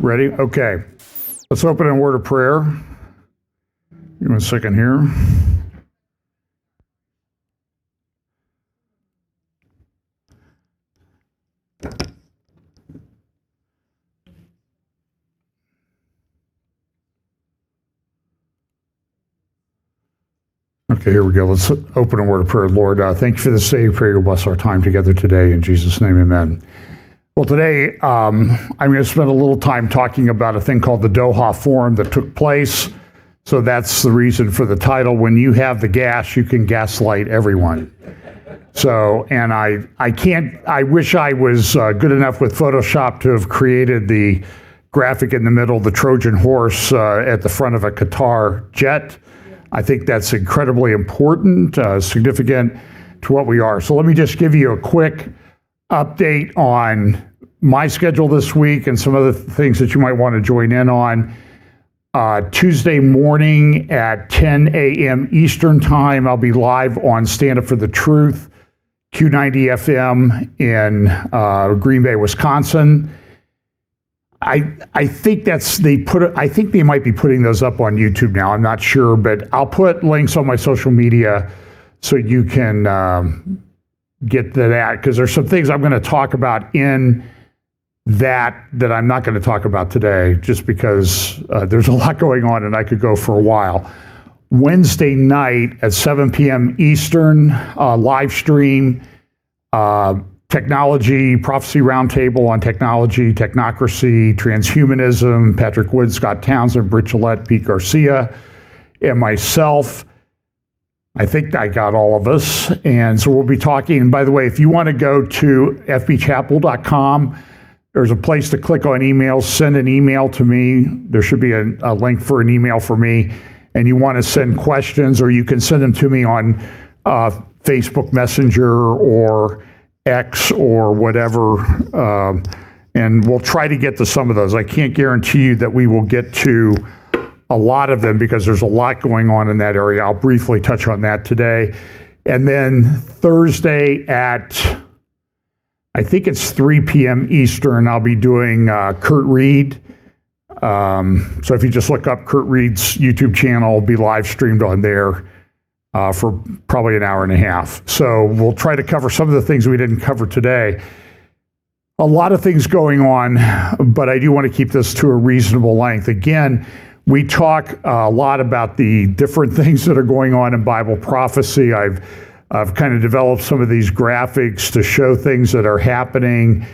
Ready? Okay. Let's open in a word of prayer. Give me a second here. Okay, here we go. Let's open a word of prayer. Lord, thank you for this day. Pray you'll bless our time together today. In Jesus' name, amen. Well, today I'm going to spend a little time talking about a thing called the Doha Forum that took place. So that's the reason for the title. When you have the gas, you can gaslight everyone. So, and I wish I was good enough with Photoshop to have created the graphic in the middle, the Trojan horse at the front of a Qatar jet. I think that's incredibly important, significant to what we are. So let me just give you a quick update on my schedule this week and some other things that you might want to join in on. Tuesday morning at 10 a.m. Eastern Time, I'll be live on Stand Up for the Truth, Q90 FM in Green Bay, Wisconsin. I think I think they might be putting those up on YouTube now. I'm not sure, but I'll put links on my social media so you can get to that, because there's some things I'm going to talk about in that I'm not going to talk about today, just because there's a lot going on and I could go for a while. Wednesday night at 7 p.m. Eastern, live stream, Technology, Prophecy Roundtable on technology, technocracy, transhumanism, Patrick Wood, Scott Townsend, Britt Gillette, Pete Garcia, and myself. I think I got all of us. And so we'll be talking. And by the way, if you want to go to fbchapel.com, there's a place to click on emails, send an email to me. There should be a link for an email for me. And you want to send questions, or you can send them to me on Facebook Messenger or X or whatever, and we'll try to get to some of those. I can't guarantee you that we will get to a lot of them because there's a lot going on in that area. I'll briefly touch on that today. And then Thursday at, I think it's 3 p.m. Eastern, I'll be doing Kurt Reed. So if you just look up Kurt Reed's YouTube channel, it'll be live streamed on there. For probably an hour and a half. So we'll try to cover some of the things we didn't cover today. A lot of things going on, but I do want to keep this to a reasonable length. Again, we talk a lot about the different things that are going on in Bible prophecy. I've kind of developed some of these graphics to show things that are happening.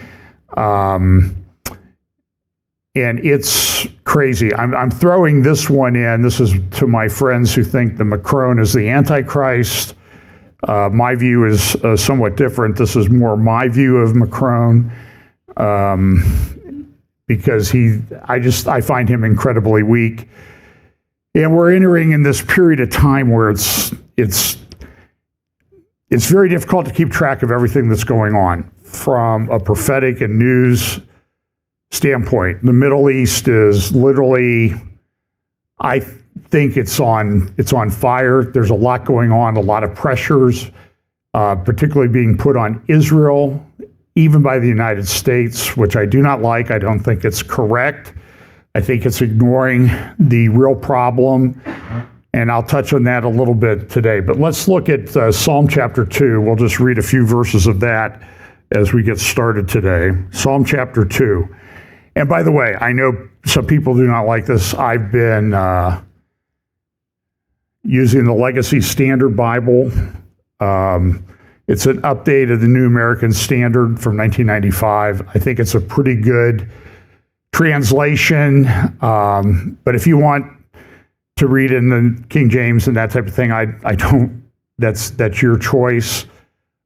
And it's crazy. I'm throwing this one in. This is to my friends who think that Macron is the Antichrist. My view is somewhat different. This is more my view of Macron, because I find him incredibly weak. And we're entering in this period of time where it's very difficult to keep track of everything that's going on from a prophetic and news standpoint. The Middle East is literally, I think it's on fire. There's a lot going on, a lot of pressures, particularly being put on Israel, even by the United States, which I do not like. I don't think it's correct. I think it's ignoring the real problem, and I'll touch on that a little bit today. But let's look at Psalm chapter 2. We'll just read a few verses of that as we get started today. Psalm chapter 2. And by the way, I know some people do not like this. I've been using the Legacy Standard Bible. It's an update of the New American Standard from 1995. I think it's a pretty good translation. But if you want to read in the King James and that type of thing, I don't. That's your choice.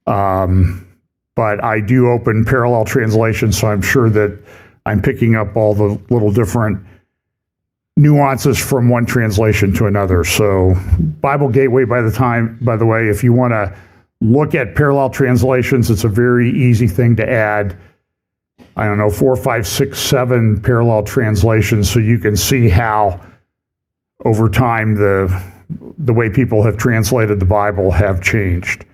But I do open parallel translations, so I'm sure that I'm picking up all the little different nuances from one translation to another. So Bible Gateway, by the way, if you want to look at parallel translations, it's a very easy thing to add. I don't know, 4, 5, 6, 7 parallel translations, so you can see how over time the way people have translated the Bible have changed.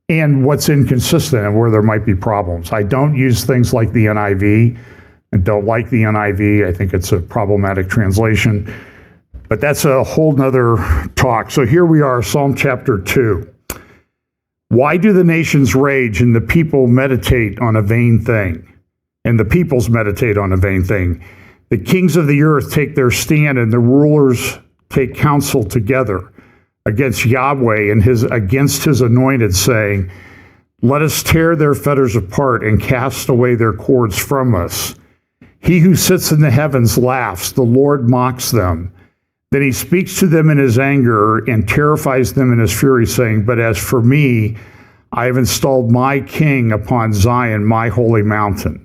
And what's inconsistent and where there might be problems. I don't use things like the NIV I don't like the NIV. I think it's a problematic translation. But that's a whole nother talk. So here we are, Psalm chapter 2. Why do the nations rage and the people meditate on a vain thing? And the peoples meditate on a vain thing. The kings of the earth take their stand, and the rulers take counsel together against Yahweh and against his anointed, saying, let us tear their fetters apart and cast away their cords from us. He who sits in the heavens laughs, the Lord mocks them. Then he speaks to them in his anger and terrifies them in his fury, saying, but as for me, I have installed my king upon Zion, my holy mountain.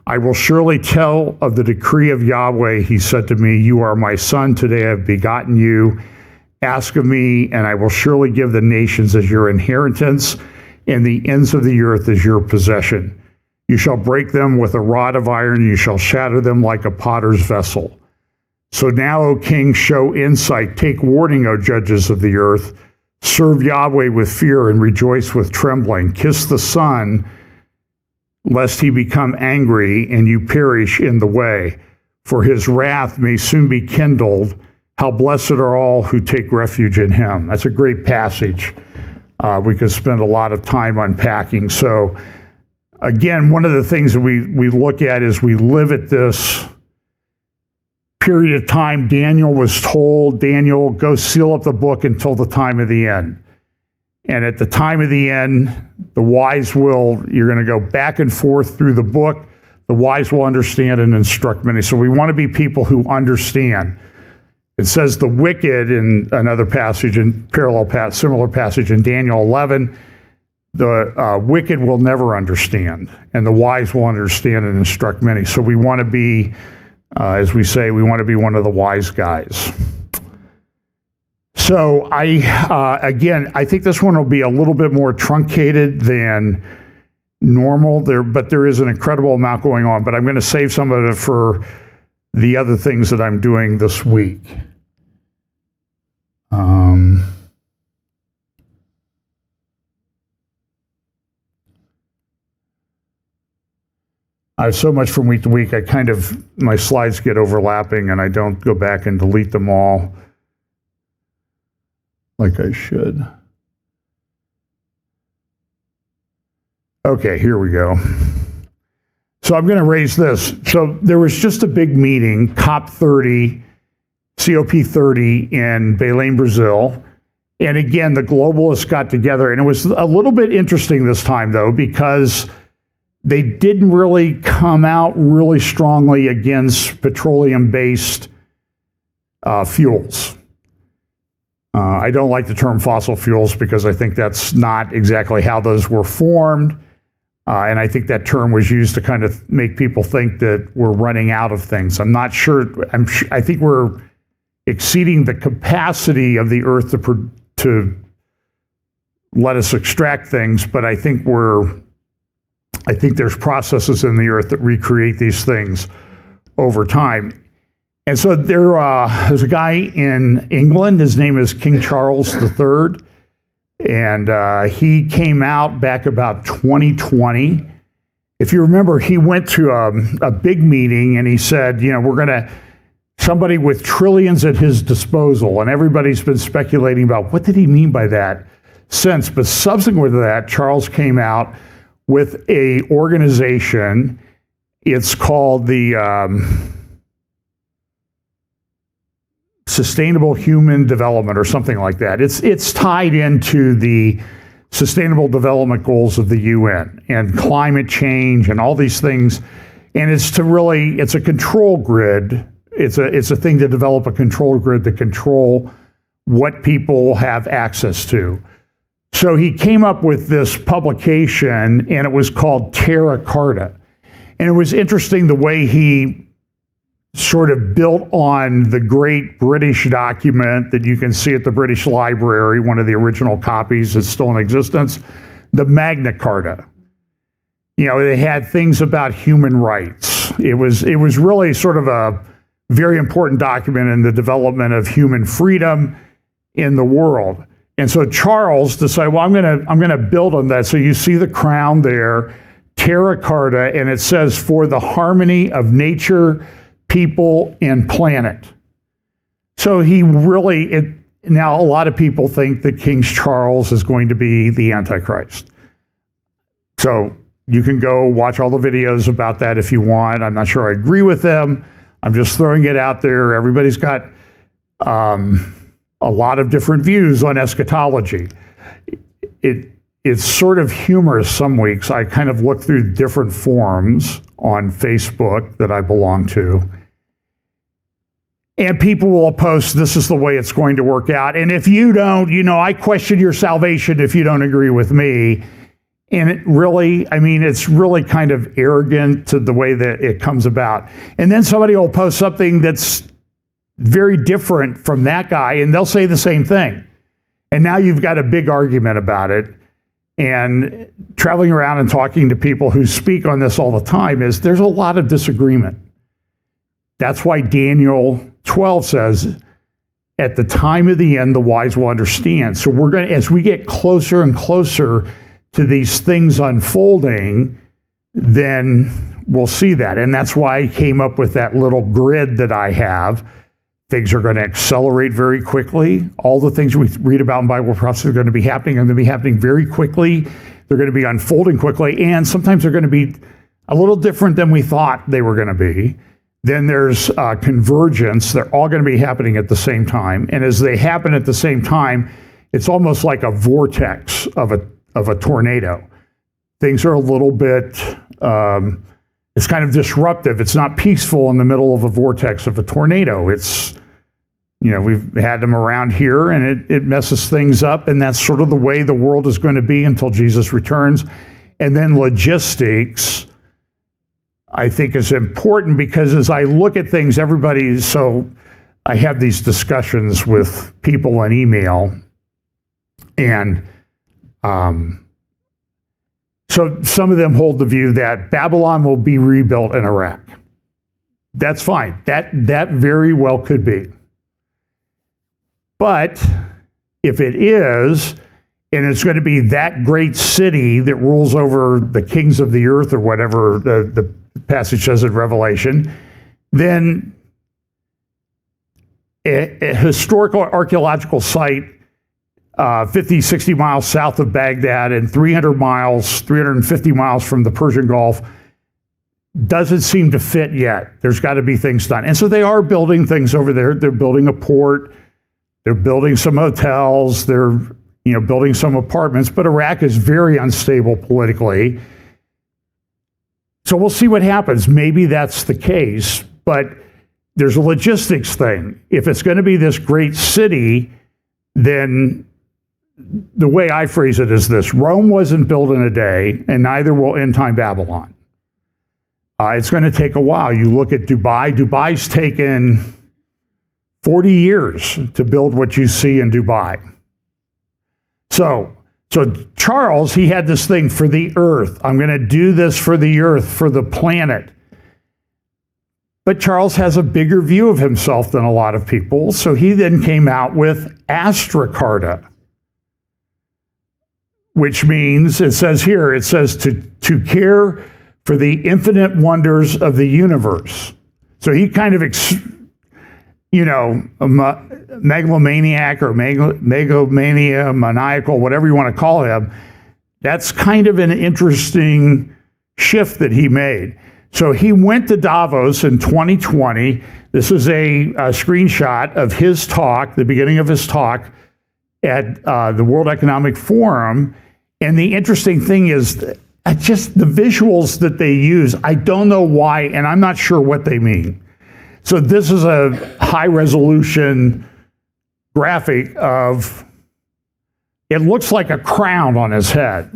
I will surely tell of the decree of Yahweh. He said to me, you are my son, today I have begotten you. Ask of me, and I will surely give the nations as your inheritance, and the ends of the earth as your possession. You shall break them with a rod of iron, you shall shatter them like a potter's vessel. So now, O king, show insight, take warning, O judges of the earth. Serve Yahweh with fear and rejoice with trembling. Kiss the Son, lest he become angry and you perish in the way. For his wrath may soon be kindled. How blessed are all who take refuge in him. That's a great passage. We could spend a lot of time unpacking. So again, one of the things that we look at is we live at this period of time. Daniel was told, Daniel, go seal up the book until the time of the end. And at the time of the end, the wise you're going to go back and forth through the book. The wise will understand and instruct many. So we want to be people who understand. It says the wicked in another passage, similar passage in Daniel 11, the wicked will never understand, and the wise will understand and instruct many. So we want to be, as we say, we want to be one of the wise guys. So I think this one will be a little bit more truncated than normal, but there is an incredible amount going on. But I'm going to save some of it for the other things that I'm doing this week. I have so much from week to week, my slides get overlapping and I don't go back and delete them all like I should. Okay, here we go. So I'm going to raise this. So there was just a big meeting, COP30 in Belém, Brazil. And again, the globalists got together, and it was a little bit interesting this time, though, because they didn't really come out really strongly against petroleum-based fuels. I don't like the term fossil fuels because I think that's not exactly how those were formed. And I think that term was used to kind of make people think that we're running out of things. I'm not sure. I think we're exceeding the capacity of the earth to let us extract things, but I think there's processes in the earth that recreate these things over time. And so there's a guy in England, his name is King Charles III, and he came out back about 2020. If you remember, he went to a big meeting and he said, somebody with trillions at his disposal, and everybody's been speculating about what did he mean by that since. But subsequent to that, Charles came out with a organization. It's called the Sustainable Human Development or something like that. It's tied into the Sustainable Development Goals of the UN and climate change and all these things. And it's a control grid. It's a thing to develop a control grid to control what people have access to. So he came up with this publication, and it was called Terra Carta. And it was interesting the way he sort of built on the great British document that you can see at the British Library, one of the original copies that's still in existence, the Magna Carta. They had things about human rights. It was really sort of a very important document in the development of human freedom in the world. And so Charles decided, well, I'm going to build on that. So you see the crown there. terra carta, and it says for the harmony of nature, people, and planet. So he really, now a lot of people think that King Charles is going to be the Antichrist. So you can go watch all the videos about that if you want. I'm not sure I agree with them. I'm just throwing it out there. Everybody's got a lot of different views on eschatology. It's sort of humorous some weeks. I kind of look through different forums on Facebook that I belong to, and people will post, this is the way it's going to work out. And if you don't, I question your salvation if you don't agree with me. And it's really kind of arrogant to the way that it comes about. And then somebody will post something that's very different from that guy, and they'll say the same thing. And now you've got a big argument about it. And traveling around and talking to people who speak on this all the time there's a lot of disagreement. That's why Daniel 12 says, at the time of the end, the wise will understand. So we're going to, as we get closer and closer to these things unfolding, then we'll see that. And that's why I came up with that little grid that I have. Things are going to accelerate very quickly. All the things we read about in Bible prophecy are going to be happening very quickly. They're going to be unfolding quickly, and sometimes they're going to be a little different than we thought they were going to be. Then there's convergence. They're all going to be happening at the same time. And as they happen at the same time, it's almost like a vortex of a tornado. Things are a little bit, it's kind of disruptive. It's not peaceful in the middle of a vortex of a tornado. It's, we've had them around here, and it messes things up, and that's sort of the way the world is going to be until Jesus returns. And then logistics, I think, is important, because as I look at things, I have these discussions with people on email, and so some of them hold the view that Babylon will be rebuilt in Iraq. That's fine. That very well could be. But if it is, and it's going to be that great city that rules over the kings of the earth, or whatever the passage says in Revelation, then a historical archaeological site 50, 60 miles south of Baghdad and 350 miles from the Persian Gulf doesn't seem to fit yet. There's got to be things done. And so they are building things over there. They're building a port. They're building some hotels. They're building some apartments. But Iraq is very unstable politically. So we'll see what happens. Maybe that's the case. But there's a logistics thing. If it's going to be this great city, then the way I phrase it is this: Rome wasn't built in a day, and neither will end-time Babylon. It's going to take a while. You look at Dubai. Dubai's taken 40 years to build what you see in Dubai. So Charles, he had this thing for the earth. I'm going to do this for the earth, for the planet. But Charles has a bigger view of himself than a lot of people, so he then came out with Astra Carta, which means, it says to care for the infinite wonders of the universe. So he kind of, a megalomaniac or megalomania, maniacal, whatever you want to call him, that's kind of an interesting shift that he made. So he went to Davos in 2020. This is a screenshot of his talk, the beginning of his talk at the World Economic Forum. And the interesting thing is just the visuals that they use. I don't know why, and I'm not sure what they mean. So this is a high resolution graphic of, it looks like a crown on his head.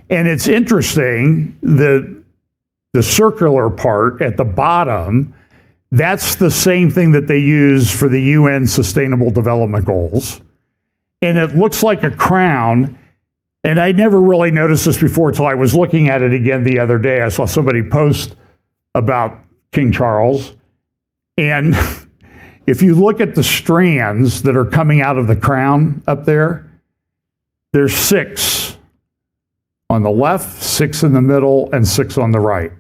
And it's interesting, the circular part at the bottom, that's the same thing that they use for the UN Sustainable Development Goals. And it looks like a crown. And I never really noticed this before until I was looking at it again the other day. I saw somebody post about King Charles. And if you look at the strands that are coming out of the crown up there, there's 6 on the left, 6 in the middle, and 6 on the right.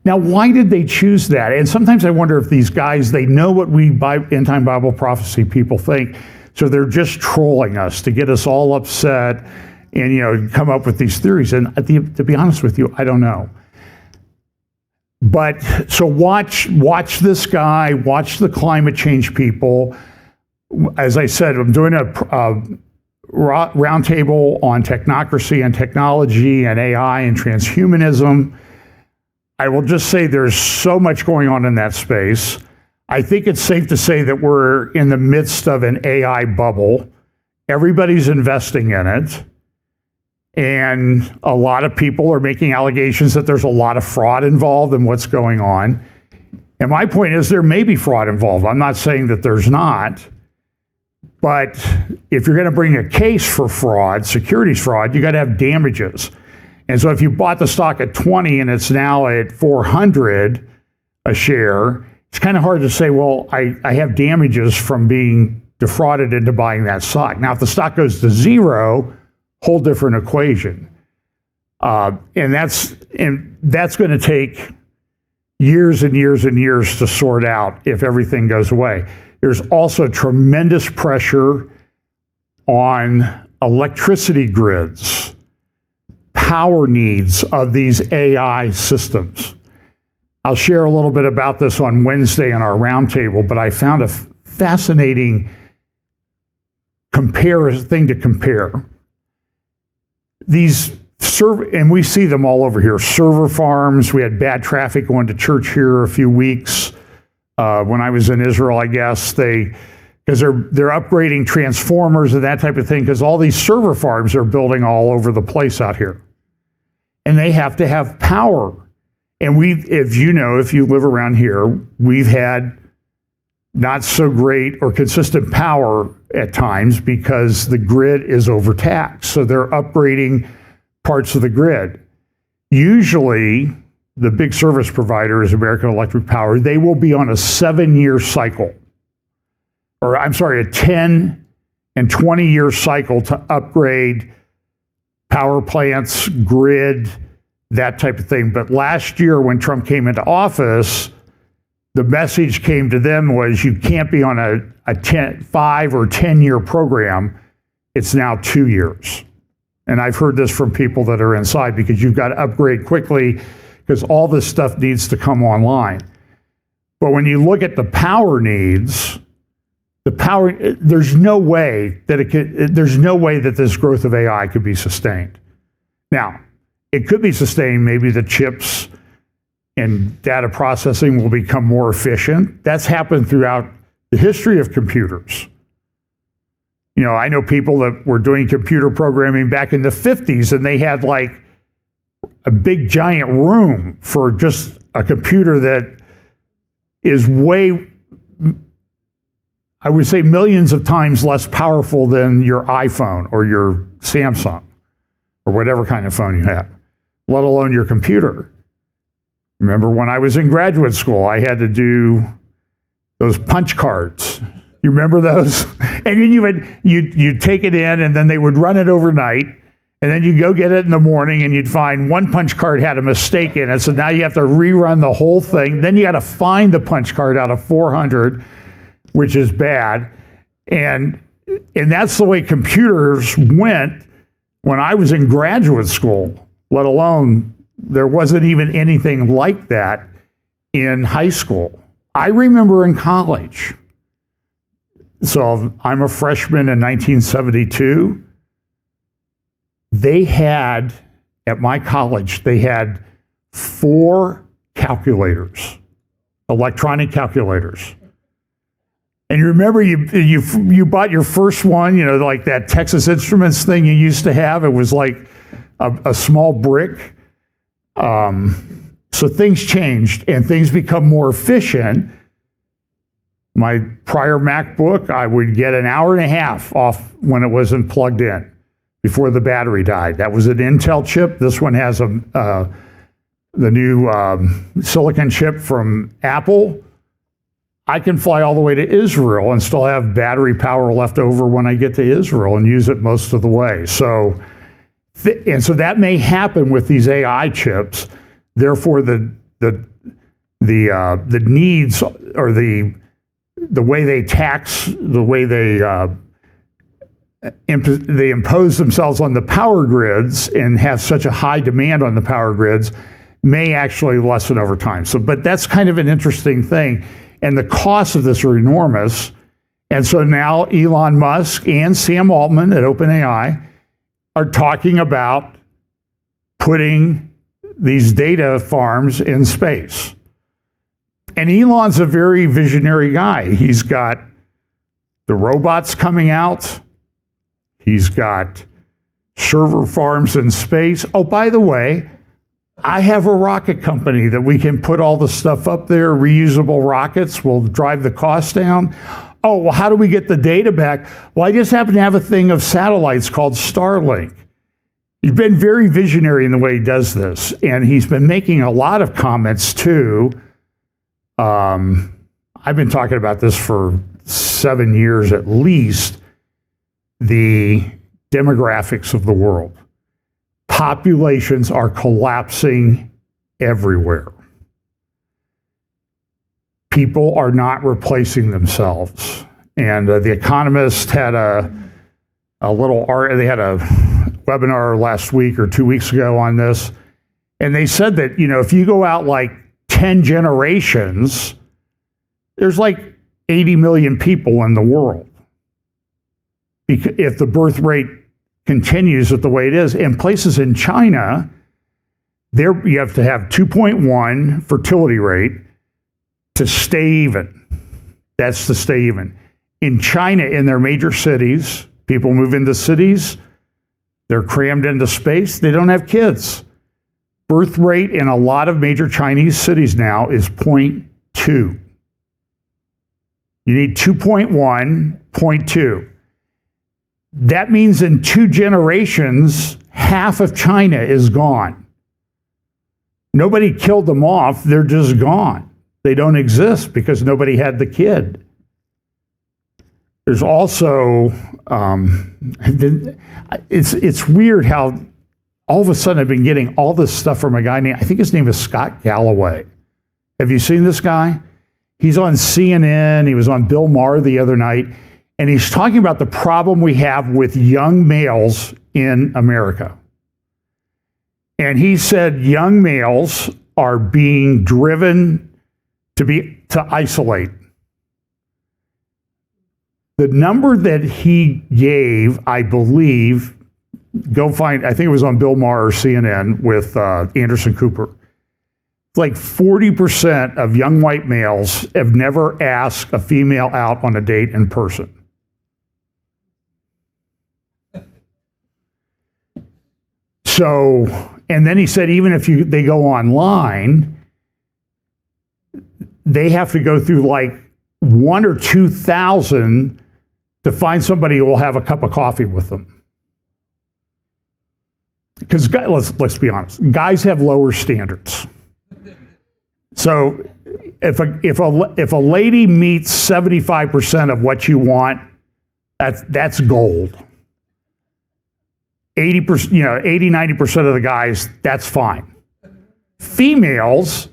Now, why did they choose that? And sometimes I wonder if these guys, they know what we end-time Bible prophecy people think, so they're just trolling us to get us all upset and come up with these theories. And to be honest with you, I don't know. But so watch this guy, watch the climate change people. As I said, I'm doing a roundtable on technocracy and technology and AI and transhumanism. I will just say there's so much going on in that space. I think it's safe to say that we're in the midst of an AI bubble. Everybody's investing in it. And a lot of people are making allegations that there's a lot of fraud involved in what's going on. And my point is there may be fraud involved. I'm not saying that there's not. But if you're going to bring a case for fraud, securities fraud, you got to have damages. And so if you bought the stock at 20 and it's now at 400 a share, it's kind of hard to say, well, I have damages from being defrauded into buying that stock. Now, if the stock goes to zero, whole different equation. And that's going to take years and years and years to sort out if everything goes away. There's also tremendous pressure on electricity grids, power needs of these AI systems. I'll share a little bit about this on Wednesday in our roundtable, but I found a fascinating thing to compare. And we see them all over here, server farms. We had bad traffic going to church here a few weeks when I was in Israel, I guess. Because they're upgrading transformers and that type of thing, because all these server farms are building all over the place out here. And they have to have power. And if you live around here, we've had not so great or consistent power at times because the grid is overtaxed. So they're upgrading parts of the grid. Usually, the big service provider is American Electric Power. They will be on a 7-year cycle, or I'm sorry, a 10 and 20-year cycle to upgrade power plants, grid, that type of thing. But last year when Trump came into office, the message came to them was you can't be on a 5 or 10-year program. It's now 2 years. And I've heard this from people that are inside because you've got to upgrade quickly because all this stuff needs to come online. But when you look at the power needs, there's no way that this growth of AI could be sustained. Now, it could be sustained. Maybe the chips and data processing will become more efficient. That's happened throughout the history of computers. I know people that were doing computer programming back in the 50s, and they had like a big giant room for just a computer that is I would say millions of times less powerful than your iPhone or your Samsung or whatever kind of phone you have, let alone your computer. Remember when I was in graduate school, I had to do those punch cards. You remember those? And then you'd take it in, and then they would run it overnight, and then you'd go get it in the morning, and you'd find one punch card had a mistake in it, so now you have to rerun the whole thing. Then you got to find the punch card out of 400, which is bad. And that's the way computers went when I was in graduate school, let alone there wasn't even anything like that in high school. I remember in college. So I'm a freshman in 1972. At my college, they had 4 calculators, electronic calculators. And you remember you bought your first one, like that Texas Instruments thing you used to have. It was like a small brick. So things changed and things become more efficient. My prior MacBook, I would get an hour and a half off when it wasn't plugged in before the battery died. That was an Intel chip. This one has the new silicon chip from Apple. I can fly all the way to Israel and still have battery power left over when I get to Israel and use it most of the way. So And so that may happen with these AI chips. Therefore, the needs or the way they tax, the way they impose themselves on the power grids and have such a high demand on the power grids may actually lessen over time. So, but that's kind of an interesting thing. And the costs of this are enormous. And so now Elon Musk and Sam Altman at OpenAI are talking about putting these data farms in space. And Elon's a very visionary guy. He's got the robots coming out. He's got server farms in space. Oh, by the way, I have a rocket company that we can put all the stuff up there. Reusable rockets will drive the cost down. Oh, well, how do we get the data back? Well, I just happen to have a thing of satellites called Starlink. He's been very visionary in the way he does this. And he's been making a lot of comments, too. I've been talking about this for 7 years at least. The demographics of the world. Populations are collapsing everywhere. People are not replacing themselves. And The Economist had a little art, they had a webinar last week or 2 weeks ago on this. And they said that, if you go out like 10 generations, there's like 80 million people in the world. If the birth rate continues at the way it is. In places in China, there you have to have 2.1 fertility rate to stay even. That's to stay even. In China, in their major cities, people move into cities, they're crammed into space, they don't have kids. Birth rate in a lot of major Chinese cities now is 0.2. You need 2.1, 0.2. That means in 2 generations, half of China is gone. Nobody killed them off, they're just gone. They don't exist because nobody had the kid. There's also, it's weird how all of a sudden I've been getting all this stuff from a guy named, I think his name is Scott Galloway. Have you seen this guy? He's on CNN, he was on Bill Maher the other night. And he's talking about the problem we have with young males in America. And he said young males are being driven to isolate. The number that he gave, I believe, go find, I think it was on Bill Maher or CNN with Anderson Cooper. Like 40% of young white males have never asked a female out on a date in person. So, and then he said, even if they go online, they have to go through like 1,000 or 2,000 to find somebody who will have a cup of coffee with them. Because let's be honest, guys have lower standards. So, if a lady meets 75% of what you want, that's gold. 80%, 80-90% of the guys, that's fine. Females,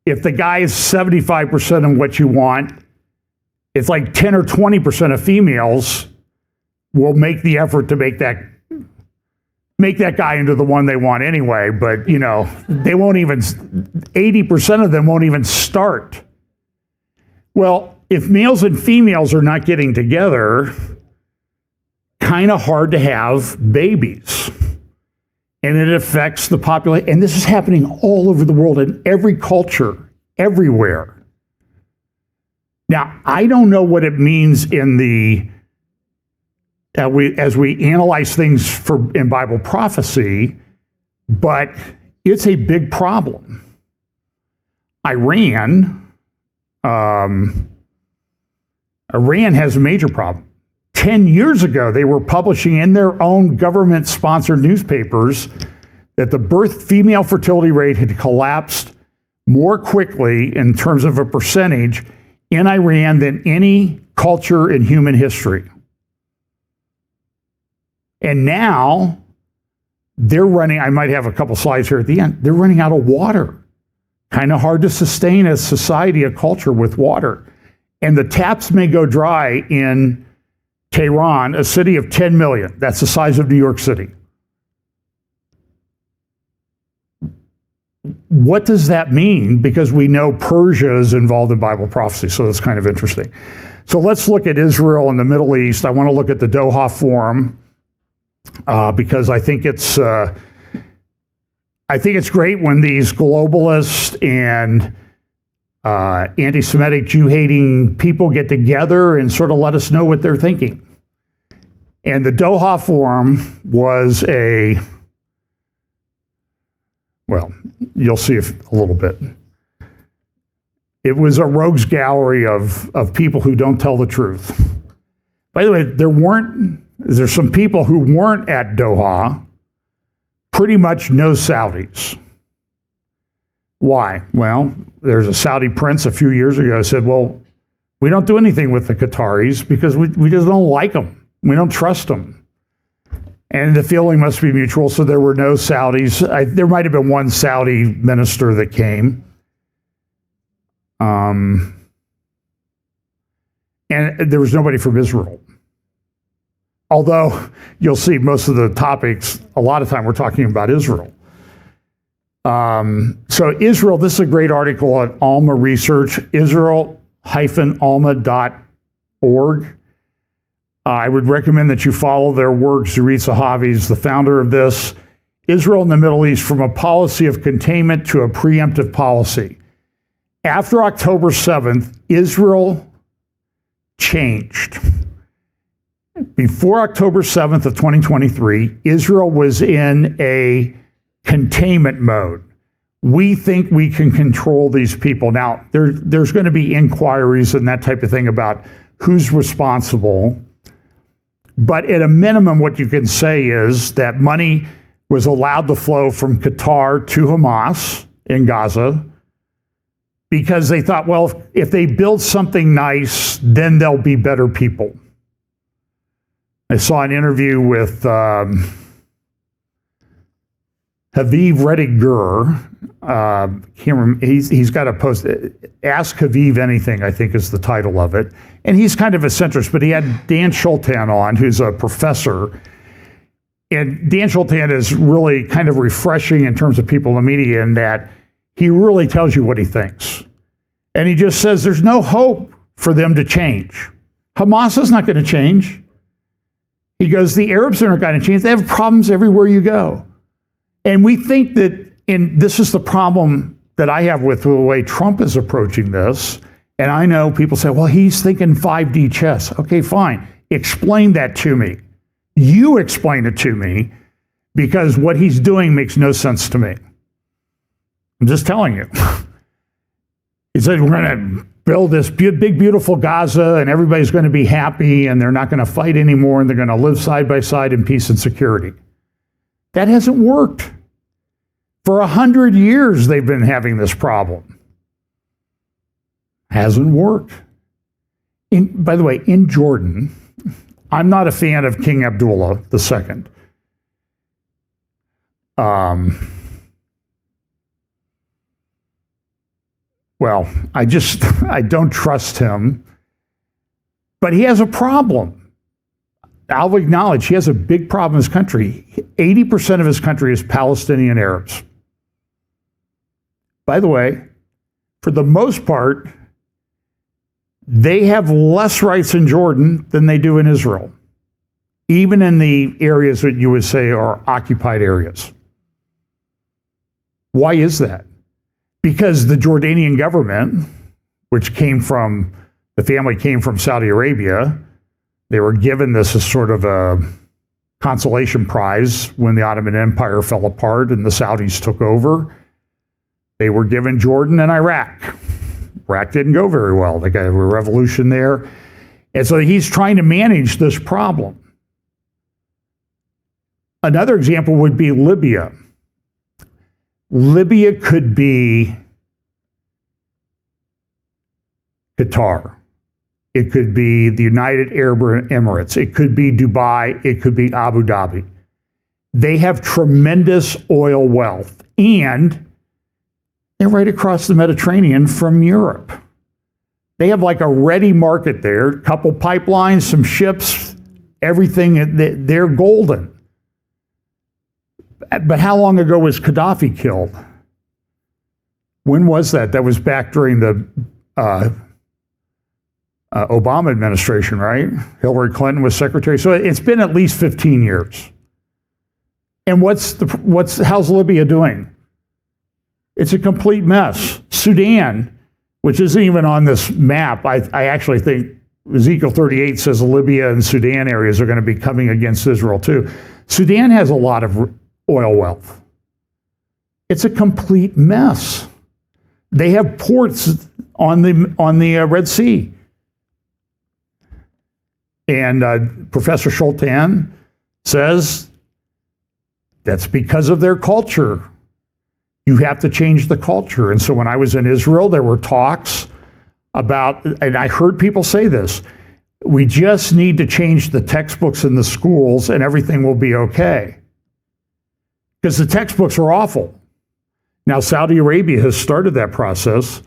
if the guy is 75% of what you want, it's like 10 or 20% of females will make the effort to make that guy into the one they want anyway. But, they won't even, 80% of them won't even start. Well, if males and females are not getting together, kind of hard to have babies. And it affects the population. And this is happening all over the world in every culture, everywhere. Now, I don't know what it means as we analyze things in Bible prophecy, but it's a big problem. Iran has a major problem. 10 years ago, they were publishing in their own government-sponsored newspapers that the female fertility rate had collapsed more quickly in terms of a percentage in Iran than any culture in human history. And now they're running, I might have a couple slides here at the end, they're running out of water. Kind of hard to sustain a society, a culture with water. And the taps may go dry in Tehran, a city of 10 million. That's the size of New York City. What does that mean? Because we know Persia is involved in Bible prophecy, so that's kind of interesting. So let's look at Israel and the Middle East. I want to look at the Doha Forum because I think it's great when these globalists and anti-Semitic, Jew-hating people get together and sort of let us know what they're thinking. And the Doha Forum was well, you'll see a little bit. It was a rogues gallery of people who don't tell the truth. By the way, there's some people who weren't at Doha, pretty much no Saudis. Why? Well, there's a Saudi prince a few years ago who said, well, we don't do anything with the Qataris because we just don't like them. We don't trust them. And the feeling must be mutual, so there were no Saudis. There might have been one Saudi minister that came. And there was nobody from Israel. Although you'll see most of the topics, a lot of time we're talking about Israel. So Israel, this is a great article at Alma Research, israel-alma.org. I would recommend that you follow their work. Zurit Zahavi is the founder of this. Israel and the Middle East, from a policy of containment to a preemptive policy. After October 7th, Israel changed. Before October 7th of 2023, Israel was in a containment mode. We think we can control these people. Now, there's going to be inquiries and that type of thing about who's responsible. But at a minimum, what you can say is that money was allowed to flow from Qatar to Hamas in Gaza because they thought, well, if they build something nice, then they'll be better people. I saw an interview with Haviv Rediger. Can't remember, he's got a post, Ask Haviv Anything, I think is the title of it. And he's kind of a centrist, but he had Dan Schultan on, who's a professor. And Dan Schultan is really kind of refreshing in terms of people in the media in that he really tells you what he thinks. And he just says there's no hope for them to change. Hamas is not going to change. He goes, the Arabs aren't going to change. They have problems everywhere you go. And we think that, and this is the problem that I have with the way Trump is approaching this. And I know people say, well, he's thinking 5D chess. Okay, fine. Explain that to me. You explain it to me, because what he's doing makes no sense to me. I'm just telling you. He said, we're going to build this big, beautiful Gaza, and everybody's going to be happy, and they're not going to fight anymore, and they're going to live side by side in peace and security. That hasn't worked. For 100 years, they've been having this problem. Hasn't worked. By the way, in Jordan, I'm not a fan of King Abdullah II. Well, I don't trust him. But he has a problem. I'll acknowledge he has a big problem in his country. 80% of his country is Palestinian Arabs. By the way, for the most part, they have less rights in Jordan than they do in Israel, even in the areas that you would say are occupied areas. Why is that? Because the Jordanian government, which the family came from Saudi Arabia, they were given this as sort of a consolation prize when the Ottoman Empire fell apart and the Saudis took over. They were given Jordan and Iraq. Iraq didn't go very well. They got a revolution there. And so he's trying to manage this problem. Another example would be Libya. Libya could be Qatar. It could be the United Arab Emirates. It could be Dubai. It could be Abu Dhabi. They have tremendous oil wealth, and they're right across the Mediterranean from Europe. They have like a ready market there, a couple pipelines, some ships, everything. They're golden. But how long ago was Gaddafi killed? When was that? That was back during the Obama administration, right? Hillary Clinton was secretary. So it's been at least 15 years. And how's Libya doing? It's a complete mess. Sudan, which isn't even on this map, I actually think Ezekiel 38 says Libya and Sudan areas are going to be coming against Israel too. Sudan has a lot of oil wealth. It's a complete mess. They have ports on the Red Sea. And Professor Schultan says that's because of their culture. You have to change the culture. And so when I was in Israel, there were talks about, and I heard people say this, we just need to change the textbooks in the schools and everything will be okay. Because the textbooks are awful. Now, Saudi Arabia has started that process,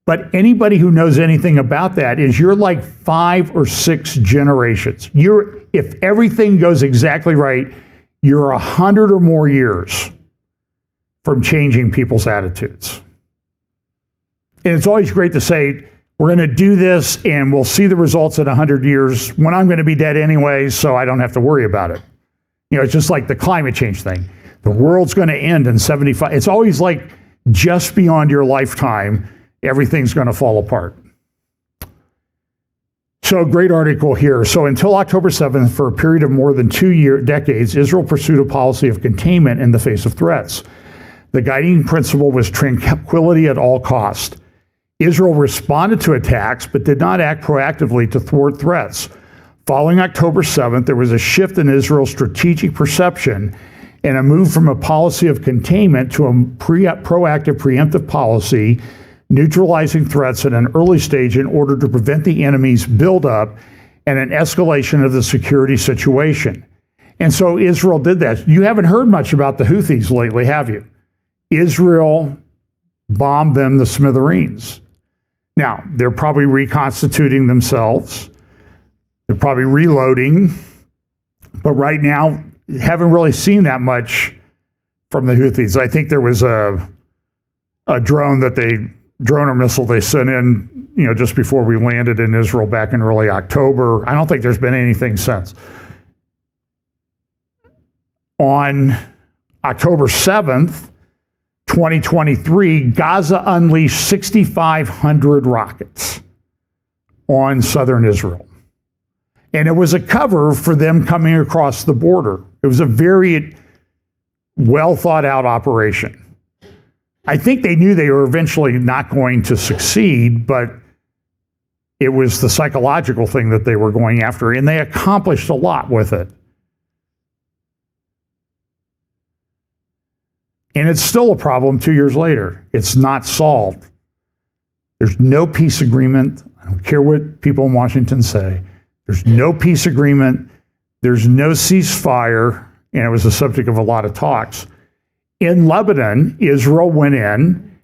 but anybody who knows anything about that is you're like 5 or 6 generations. If everything goes exactly right, you're 100 or more years from changing people's attitudes. And it's always great to say, we're going to do this and we'll see the results in 100 years when I'm going to be dead anyway, so I don't have to worry about it. It's just like the climate change thing. The world's going to end in 75. It's always like just beyond your lifetime, everything's going to fall apart. So, great article here. So, until October 7th, for a period of more than 2 decades, Israel pursued a policy of containment in the face of threats. The guiding principle was tranquility at all cost. Israel responded to attacks, but did not act proactively to thwart threats. Following October 7th, there was a shift in Israel's strategic perception and a move from a policy of containment to a proactive preemptive policy, neutralizing threats at an early stage in order to prevent the enemy's buildup and an escalation of the security situation. And so Israel did that. You haven't heard much about the Houthis lately, have you? Israel bombed them to smithereens. Now, they're probably reconstituting themselves. They're probably reloading. But right now, haven't really seen that much from the Houthis. I think there was a drone or missile they sent in, just before we landed in Israel back in early October. I don't think there's been anything since. On October 7th, 2023, Gaza unleashed 6,500 rockets on southern Israel. And it was a cover for them coming across the border. It was a very well thought out operation. I think they knew they were eventually not going to succeed, but it was the psychological thing that they were going after, and they accomplished a lot with it. And it's still a problem 2 years later. It's not solved. There's no peace agreement. I don't care what people in Washington say. There's no peace agreement. There's no ceasefire. And it was the subject of a lot of talks. In Lebanon, Israel went in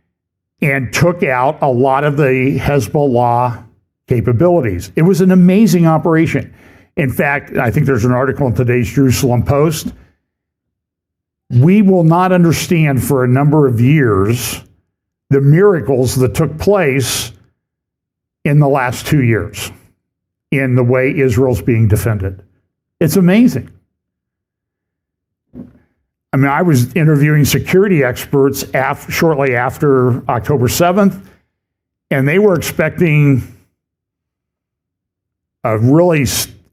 and took out a lot of the Hezbollah capabilities. It was an amazing operation. In fact, I think there's an article in today's Jerusalem Post. We will not understand for a number of years the miracles that took place in the last 2 years in the way Israel's being defended. It's amazing. I mean, I was interviewing security experts shortly after October 7th, and they were expecting a really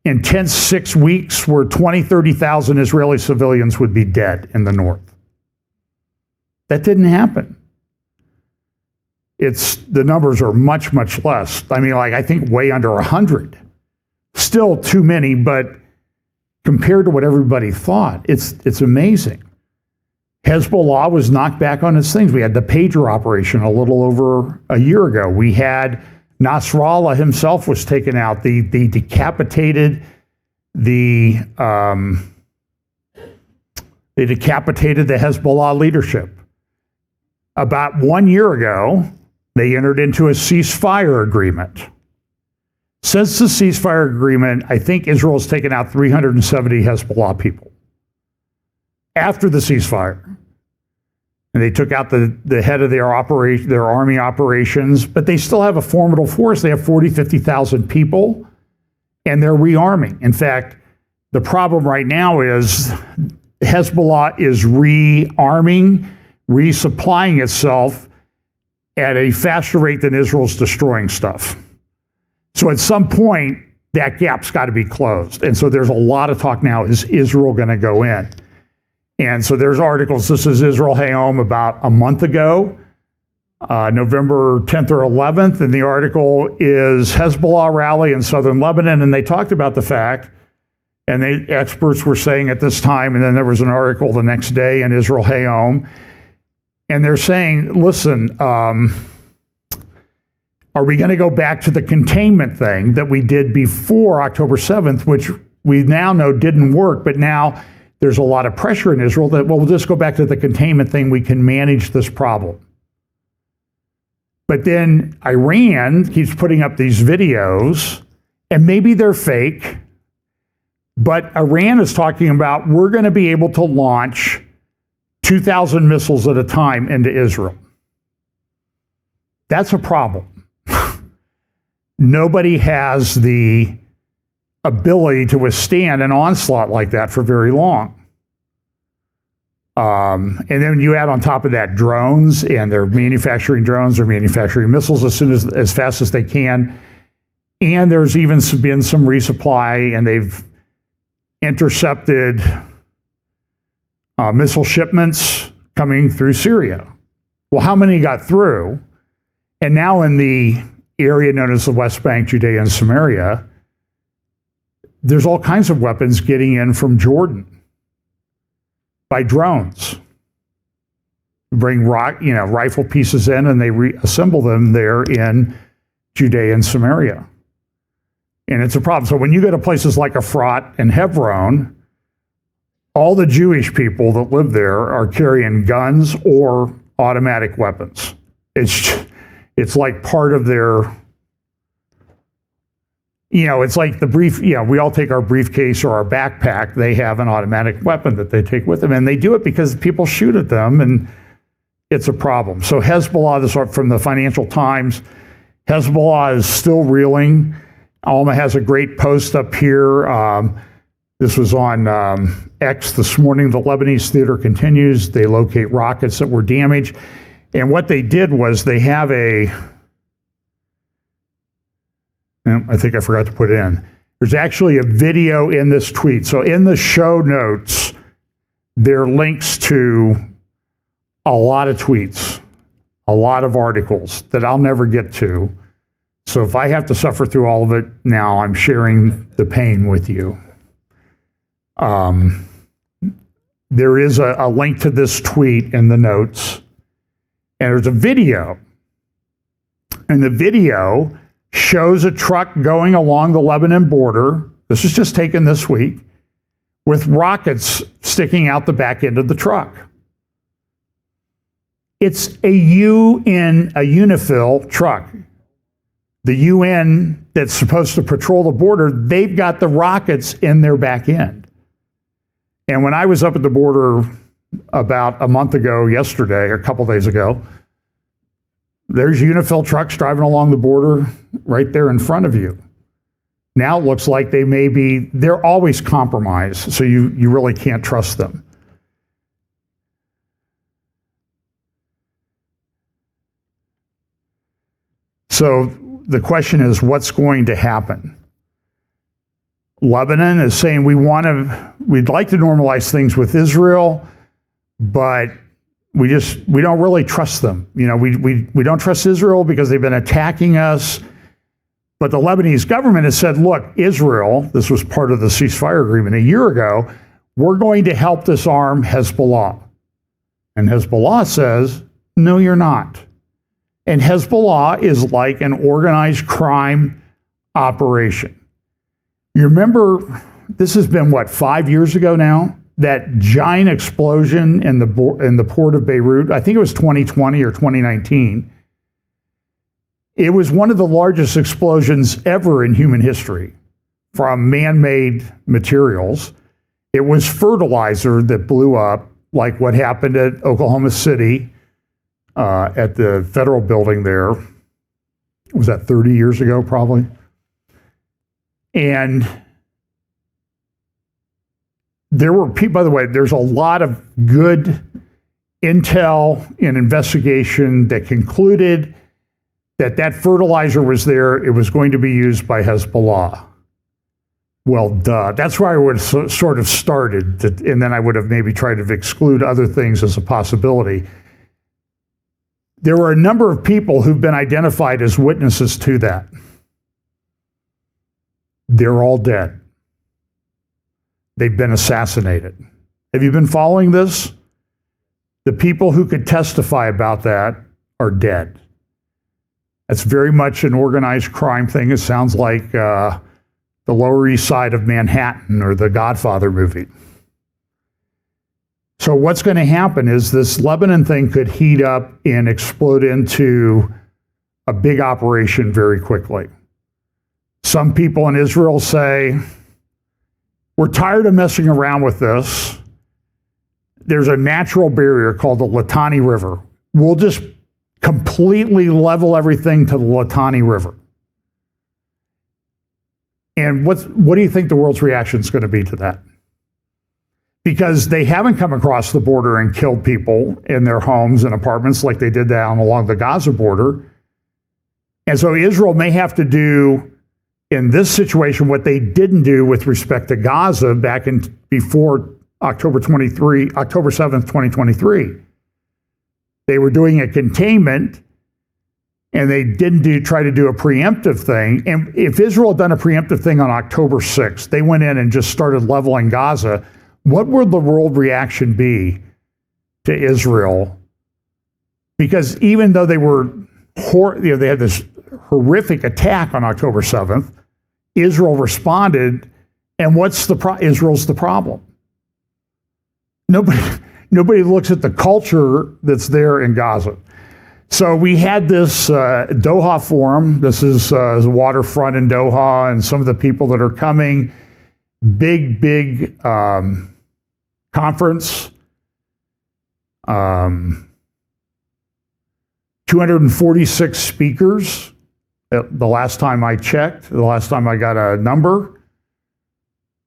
intense 6 weeks where 20, 30,000 Israeli civilians would be dead in the north. That didn't happen. The numbers are much, much less. I mean, I think way under 100. Still too many, but compared to what everybody thought, it's amazing. Hezbollah was knocked back on its things. We had the pager operation a little over a year ago. We had Nasrallah himself was taken out. They decapitated the They decapitated the Hezbollah leadership. About 1 year ago, they entered into a ceasefire agreement. Since the ceasefire agreement, I think Israel's taken out 370 Hezbollah people. After the ceasefire. And they took out the head of their army operations, but they still have a formidable force. They have 40, 50,000 people, and they're rearming. In fact, the problem right now is Hezbollah is rearming, resupplying itself at a faster rate than Israel's destroying stuff. So at some point, that gap's got to be closed. And so there's a lot of talk now, is Israel going to go in? And so there's articles. This is Israel Hayom about a month ago, November 10th or 11th. And the article is Hezbollah rally in southern Lebanon. And they talked about the fact, and the experts were saying at this time, and then there was an article the next day in Israel Hayom. And they're saying, listen, are we going to go back to the containment thing that we did before October 7th, which we now know didn't work, but now there's a lot of pressure in Israel that, well, we'll just go back to the containment thing. We can manage this problem. But then Iran keeps putting up these videos, and maybe they're fake, but Iran is talking about, we're going to be able to launch 2,000 missiles at a time into Israel. That's a problem. Nobody has the ability to withstand an onslaught like that for very long. And then you add on top of that drones, and they're manufacturing drones, they're manufacturing missiles as fast as they can. And there's even been some resupply, and they've intercepted missile shipments coming through Syria. Well, how many got through? And now in the area known as the West Bank, Judea and Samaria, there's all kinds of weapons getting in from Jordan by drones. Bring rifle pieces in, and they reassemble them there in Judea and Samaria. And it's a problem. So when you go to places like Efrat and Hebron, all the Jewish people that live there are carrying guns or automatic weapons. It's like part of their, it's like we all take our briefcase or our backpack. They have an automatic weapon that they take with them, and they do it because people shoot at them, and it's a problem. So Hezbollah, this is from the Financial Times, Hezbollah is still reeling. Alma has a great post up here. This was on X this morning. The Lebanese theater continues. They locate rockets that were damaged. And what they did was they have I think I forgot to put it in. There's actually a video in this tweet. So in the show notes, there are links to a lot of tweets, a lot of articles that I'll never get to. So if I have to suffer through all of it now, I'm sharing the pain with you. There is a link to this tweet in the notes, and there's a video. And the video shows a truck going along the Lebanon border. This is just taken this week, with rockets sticking out the back end of the truck. It's a UNIFIL truck. The UN that's supposed to patrol the border, they've got the rockets in their back end. And when I was up at the border about a month ago, yesterday, or a couple days ago, there's UNIFIL trucks driving along the border right there in front of you. Now it looks like they're always compromised, so you really can't trust them. So the question is, what's going to happen? Lebanon is saying we'd like to normalize things with Israel, but we don't really trust them. We don't trust Israel because they've been attacking us. But the Lebanese government has said, look, Israel, this was part of the ceasefire agreement a year ago, we're going to help disarm Hezbollah. And Hezbollah says, no, you're not. And Hezbollah is like an organized crime operation. You remember, this has been, 5 years ago now? that giant explosion in the port of Beirut, I think it was 2020 or 2019, it was one of the largest explosions ever in human history from man-made materials. It was fertilizer that blew up, like what happened at Oklahoma City at the federal building there. Was that 30 years ago, probably? And there were people, by the way, there's a lot of good intel and investigation that concluded that fertilizer was there. It was going to be used by Hezbollah. Well, duh. That's where I would have sort of started, and then I would have maybe tried to exclude other things as a possibility. There were a number of people who've been identified as witnesses to that. They're all dead. They've been assassinated. Have you been following this? The people who could testify about that are dead. That's very much an organized crime thing. It sounds like the Lower East Side of Manhattan or the Godfather movie. So what's going to happen is this Lebanon thing could heat up and explode into a big operation very quickly. Some people in Israel say, we're tired of messing around with this. There's a natural barrier called the Litani River. We'll just completely level everything to the Litani River. And what do you think the world's reaction is going to be to that? Because they haven't come across the border and killed people in their homes and apartments like they did down along the Gaza border. And so Israel may have to do in this situation what they didn't do with respect to Gaza back before October 7th, 2023. They were doing a containment, and they didn't try to do a preemptive thing. And if Israel had done a preemptive thing on October 6th, they went in and just started leveling Gaza, what would the world reaction be to Israel? Because even though they had this horrific attack on October 7th, Israel responded, and Israel's the problem. Nobody looks at the culture that's there in Gaza. So we had this Doha forum. This is the waterfront in Doha, and some of the people that are coming. Big conference. 246 speakers. The last time I checked, the last time I got a number,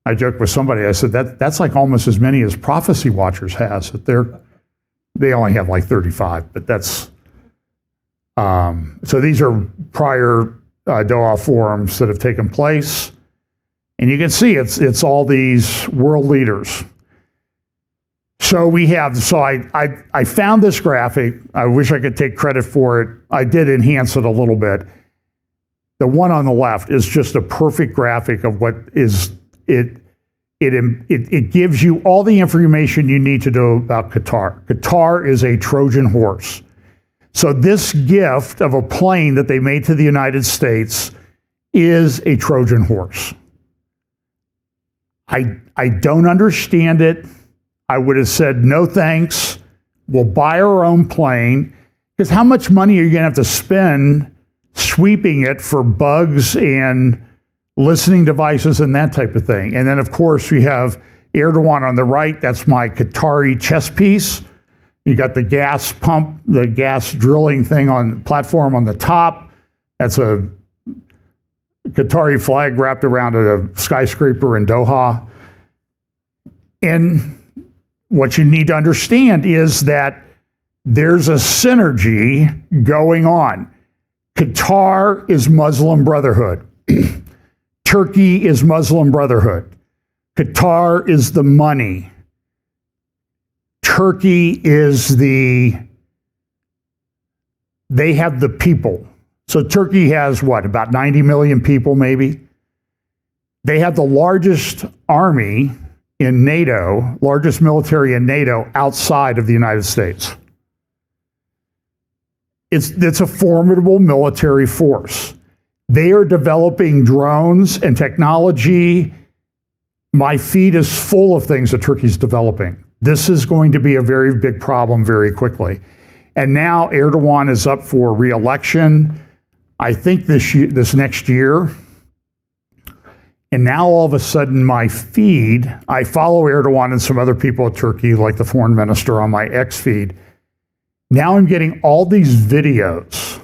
I joked with somebody. I said that's like almost as many as Prophecy Watchers has. They only have like 35, but that's so these are prior Doha forums that have taken place, and you can see it's all these world leaders. So I found this graphic. I wish I could take credit for it. I did enhance it a little bit. The one on the left is just a perfect graphic of what is it. It gives you all the information you need to know about Qatar. Qatar is a Trojan horse. So this gift of a plane that they made to the United States is a Trojan horse. I don't understand it. I would have said, no thanks. We'll buy our own plane. Because how much money are you going to have to spend sweeping it for bugs and listening devices and that type of thing? And then, of course, we have Erdogan on the right. That's my Qatari chess piece. You got the gas pump, the gas drilling thing on platform on the top. That's a Qatari flag wrapped around a skyscraper in Doha. And what you need to understand is that there's a synergy going on. Qatar is Muslim Brotherhood. Turkey is Muslim Brotherhood. Qatar is the money. Turkey is they have the people. So Turkey has about 90 million people maybe? They have the largest army in NATO, largest military in NATO outside of the United States. It's a formidable military force. They are developing drones and technology my feed is full of things that Turkey's developing. This is going to be a very big problem very quickly. And now Erdogan is up for re-election, I think this next year. And now all of a sudden my feed, I follow Erdogan and some other people in Turkey, like the foreign minister, on my X feed. Now I'm getting all these videos,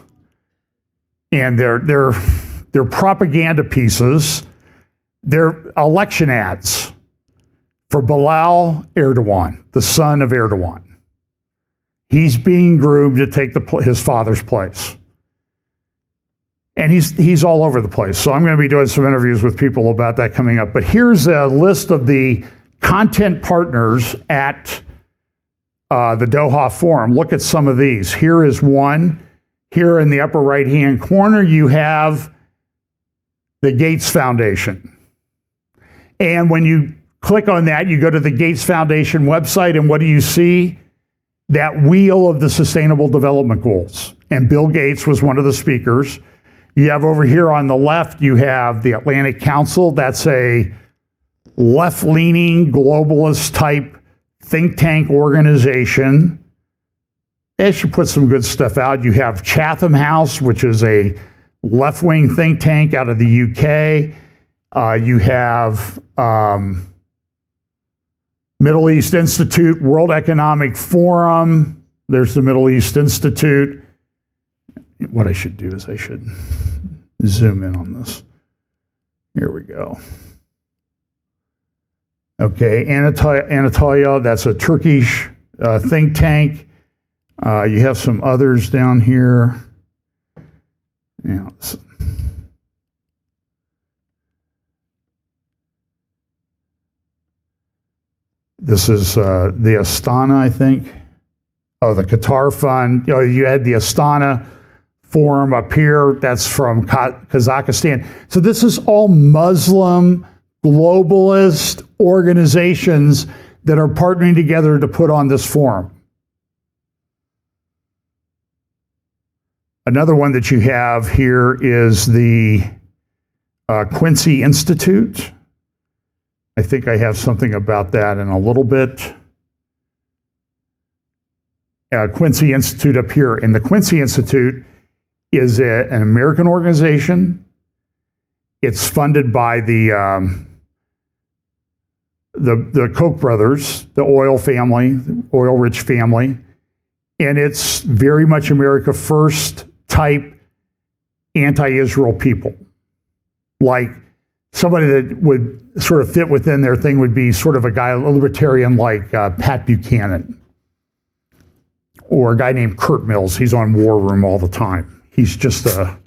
and they're propaganda pieces. They're election ads for Bilal Erdogan, the son of Erdogan. He's being groomed to take his father's place. And he's all over the place. So I'm going to be doing some interviews with people about that coming up. But here's a list of the content partners at the Doha Forum. Look at some of these. Here is one. Here in the upper right-hand corner, you have the Gates Foundation. And when you click on that, you go to the Gates Foundation website, and what do you see? That wheel of the Sustainable Development Goals. And Bill Gates was one of the speakers. You have over here on the left, you have the Atlantic Council. That's a left-leaning, globalist-type think tank organization. They should put some good stuff out. You have Chatham House, which is a left-wing think tank out of the UK. You have Middle East Institute, World Economic Forum. There's the Middle East Institute. What I should do is I should zoom in on this. Here we go. Okay, Anatolia, that's a Turkish think tank. You have some others down here. Yeah. This is the Astana, I think. Oh, the Qatar Fund. You had the Astana Forum up here. That's from Kazakhstan. So this is all Muslim globalist organizations that are partnering together to put on this forum. Another one that you have here is the Quincy Institute. I think I have something about that in a little bit. Quincy Institute up here. And the Quincy Institute is an American organization. It's funded by the Koch brothers, the oil family, the oil-rich family. And it's very much America First type anti-Israel people. Like somebody that would sort of fit within their thing would be sort of a guy, a libertarian like Pat Buchanan. Or a guy named Kurt Mills. He's on War Room all the time. He's just a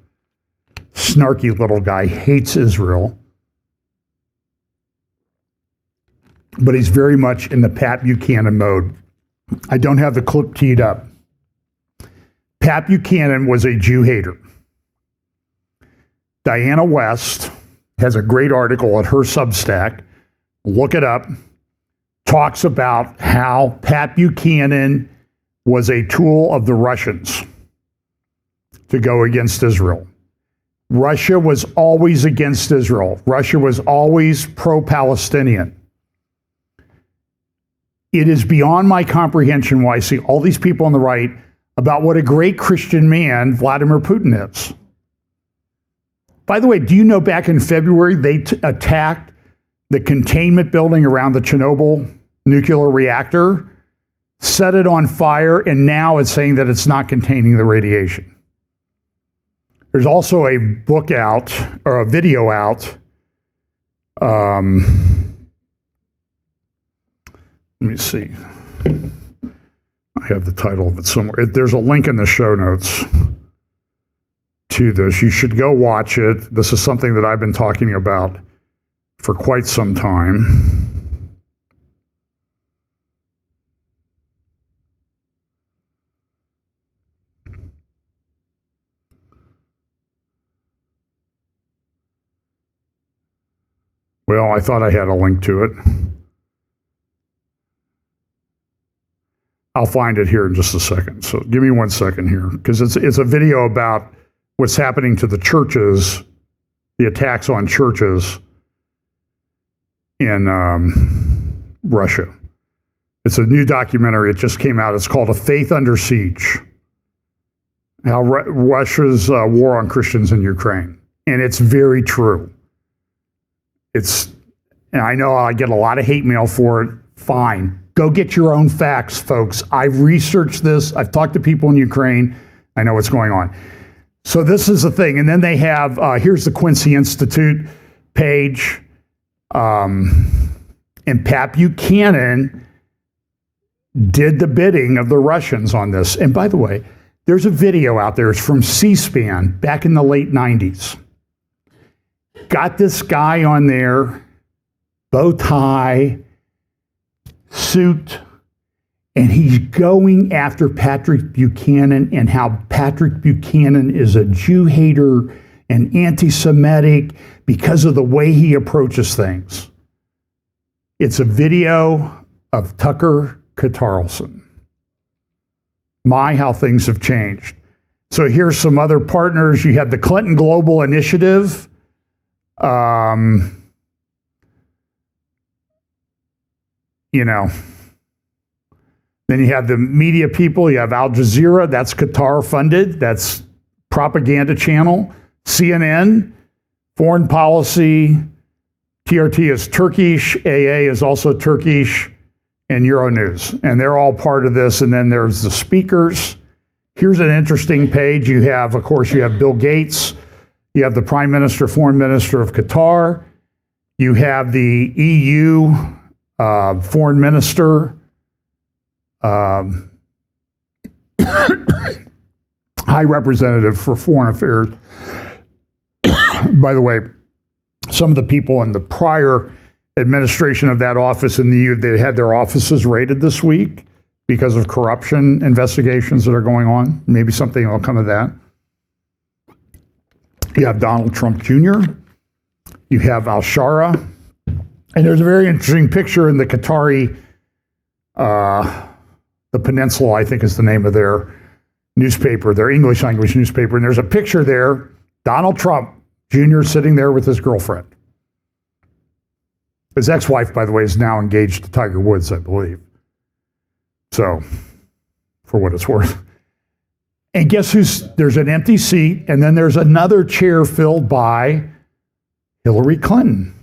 snarky little guy, hates Israel. But he's very much in the Pat Buchanan mode. I don't have the clip teed up. Pat Buchanan was a Jew hater. Diana West has a great article at her Substack. Look it up. Talks about how Pat Buchanan was a tool of the Russians to go against Israel. Russia was always against Israel. Russia was always pro-Palestinian. It is beyond my comprehension why I see all these people on the right about what a great Christian man Vladimir Putin is. By the way, do you know back in February they attacked the containment building around the Chernobyl nuclear reactor, set it on fire, and now it's saying that it's not containing the radiation. There's also a book out, or a video out. Let me see. I have the title of it somewhere. There's a link in the show notes to this. You should go watch it. This is something that I've been talking about for quite some time. Well, I thought I had a link to it. I'll find it here in just a second. So give me 1 second here, because it's a video about what's happening to the churches, the attacks on churches in Russia. It's a new documentary. It just came out. It's called A Faith Under Siege. How Russia's war on Christians in Ukraine. And it's very true. And I know I get a lot of hate mail for it. Fine. Go get your own facts, folks. I've researched this. I've talked to people in Ukraine. I know what's going on. So this is the thing. And then they have, here's the Quincy Institute page. And Pat Buchanan did the bidding of the Russians on this. And by the way, there's a video out there. It's from C-SPAN back in the late 90s. Got this guy on there, bow tie, suit, and he's going after Patrick Buchanan and how Patrick Buchanan is a Jew hater and anti-Semitic because of the way he approaches things. It's a video of Tucker Carlson. My, how things have changed. So here's some other partners. You have the Clinton Global Initiative. Then you have the media people. You have Al Jazeera. That's Qatar funded. That's propaganda channel. CNN, foreign policy. TRT is Turkish. AA is also Turkish. And Euronews. And they're all part of this. And then there's the speakers. Here's an interesting page. You have, of course, you have Bill Gates. You have the Prime Minister, Foreign Minister of Qatar. You have the EU Foreign Minister, High Representative for Foreign Affairs. By the way, some of the people in the prior administration of that office in the EU, they had their offices raided this week because of corruption investigations that are going on. Maybe something will come of that. You have Donald Trump Jr. You have Al-Shara. And there's a very interesting picture in the Qatari, the Peninsula, I think is the name of their newspaper, their English language newspaper. And there's a picture there, Donald Trump Jr. sitting there with his girlfriend. His ex-wife, by the way, is now engaged to Tiger Woods, I believe. So, for what it's worth. And guess there's an empty seat, and then there's another chair filled by Hillary Clinton.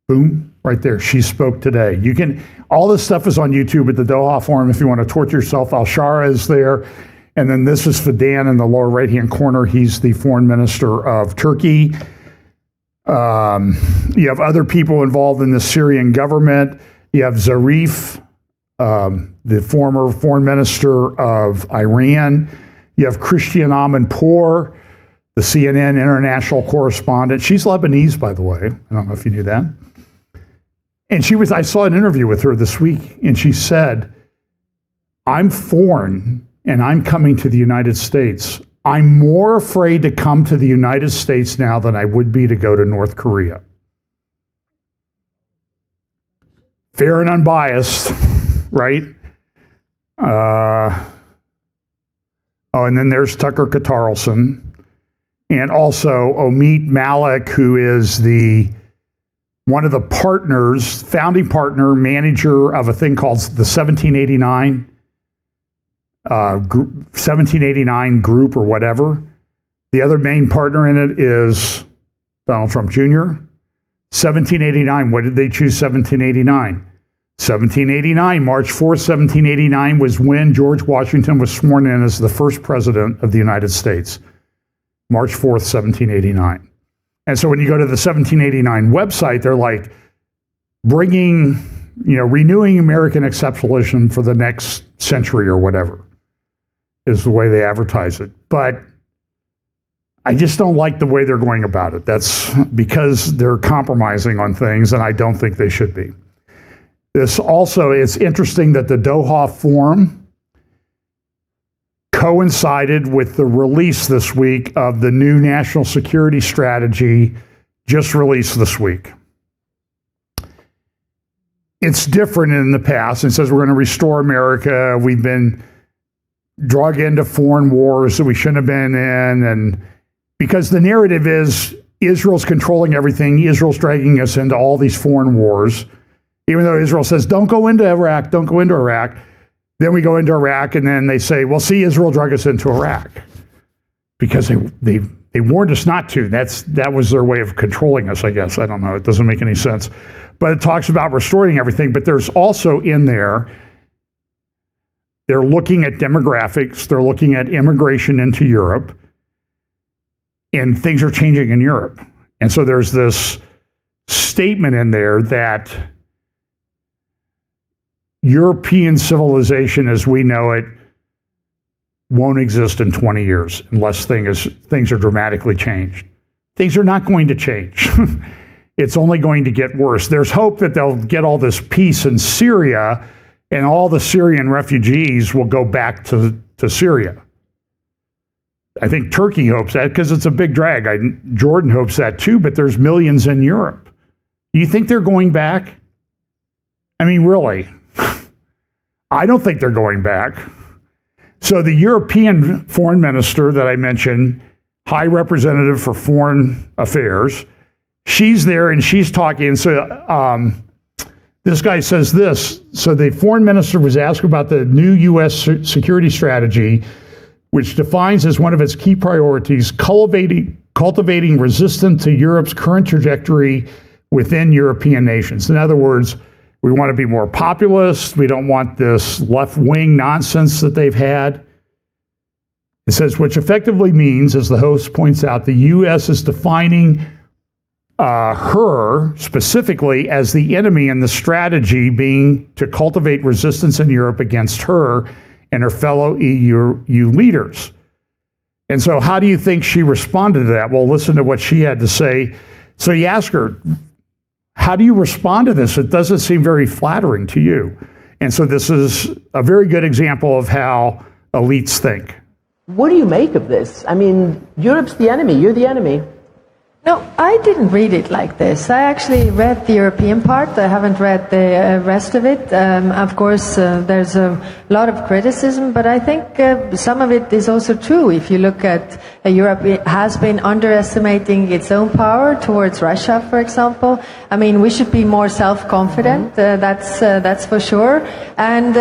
Boom, right there. She spoke today. All this stuff is on YouTube at the Doha Forum if you want to torture yourself. Al-Shara is there. And then this is Fidan in the lower right-hand corner. He's the foreign minister of Turkey. You have other people involved in the Syrian government. You have Zarif, the former foreign minister of Iran. You have Christiane Amanpour, the CNN international correspondent. She's Lebanese, by the way. I don't know if you knew that. And I saw an interview with her this week, and she said, I'm foreign, and I'm coming to the United States. I'm more afraid to come to the United States now than I would be to go to North Korea. Fair and unbiased, right? And then there's Tucker Carlson. And also Omid Malik, who is one of the partners, founding partner, manager of a thing called the 1789 group or whatever. The other main partner in it is Donald Trump Jr. 1789, what did they choose 1789? 1789, March 4th, 1789 was when George Washington was sworn in as the first president of the United States. March 4th, 1789. And so when you go to the 1789 website, they're like renewing American exceptionalism for the next century or whatever is the way they advertise it. But I just don't like the way they're going about it. That's because they're compromising on things, and I don't think they should be. It's interesting that the Doha Forum coincided with the release this week of the new national security strategy just released this week. It's different in the past. It says we're going to restore America. We've been drug into foreign wars that we shouldn't have been in. And because the narrative is Israel's controlling everything, Israel's dragging us into all these foreign wars. Even though Israel says, don't go into Iraq, don't go into Iraq. Then we go into Iraq, and then they say, well, see, Israel drug us into Iraq. Because they warned us not to. That was their way of controlling us, I guess. I don't know. It doesn't make any sense. But it talks about restoring everything. But there's also in there, they're looking at demographics. They're looking at immigration into Europe. And things are changing in Europe. And so there's this statement in there that European civilization as we know it won't exist in 20 years unless things are dramatically changed. Things are not going to change. It's only going to get worse. There's hope that they'll get all this peace in Syria and all the Syrian refugees will go back to Syria. I think Turkey hopes that because it's a big drag. Jordan hopes that too, but there's millions in Europe. Do you think they're going back? I mean, really? I don't think they're going back. So the European foreign minister that I mentioned, High Representative for Foreign Affairs, she's there and she's talking. So this guy says this. So the foreign minister was asked about the new U.S. security strategy, which defines as one of its key priorities cultivating resistance to Europe's current trajectory within European nations. In other words, we want to be more populist. We don't want this left-wing nonsense that they've had. It says, which effectively means, as the host points out, the U.S. is defining her specifically as the enemy, and the strategy being to cultivate resistance in Europe against her and her fellow EU leaders. And so how do you think she responded to that? Well, listen to what she had to say. So you ask her, how do you respond to this? It doesn't seem very flattering to you. And so this is a very good example of how elites think. What do you make of this? I mean, Europe's the enemy. You're the enemy. No, I didn't read it like this. I actually read the European part. I haven't read the rest of it. Of course, there's a lot of criticism, but I think some of it is also true. If you look at Europe, it has been underestimating its own power towards Russia, for example. I mean, we should be more self-confident. That's for sure. And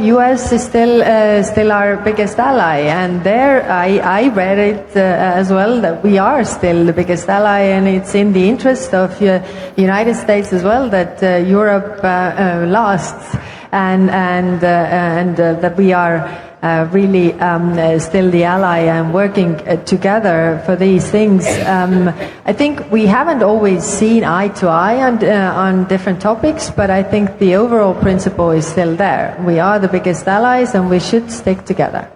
U.S. is still our biggest ally. And there, I read it as well that we are still the biggest ally, and it's in the interest of the United States as well that Europe lasts, and that we are really still the ally and working together for these things. I think we haven't always seen eye to eye on different topics, but I think the overall principle is still there. We are the biggest allies, and we should stick together.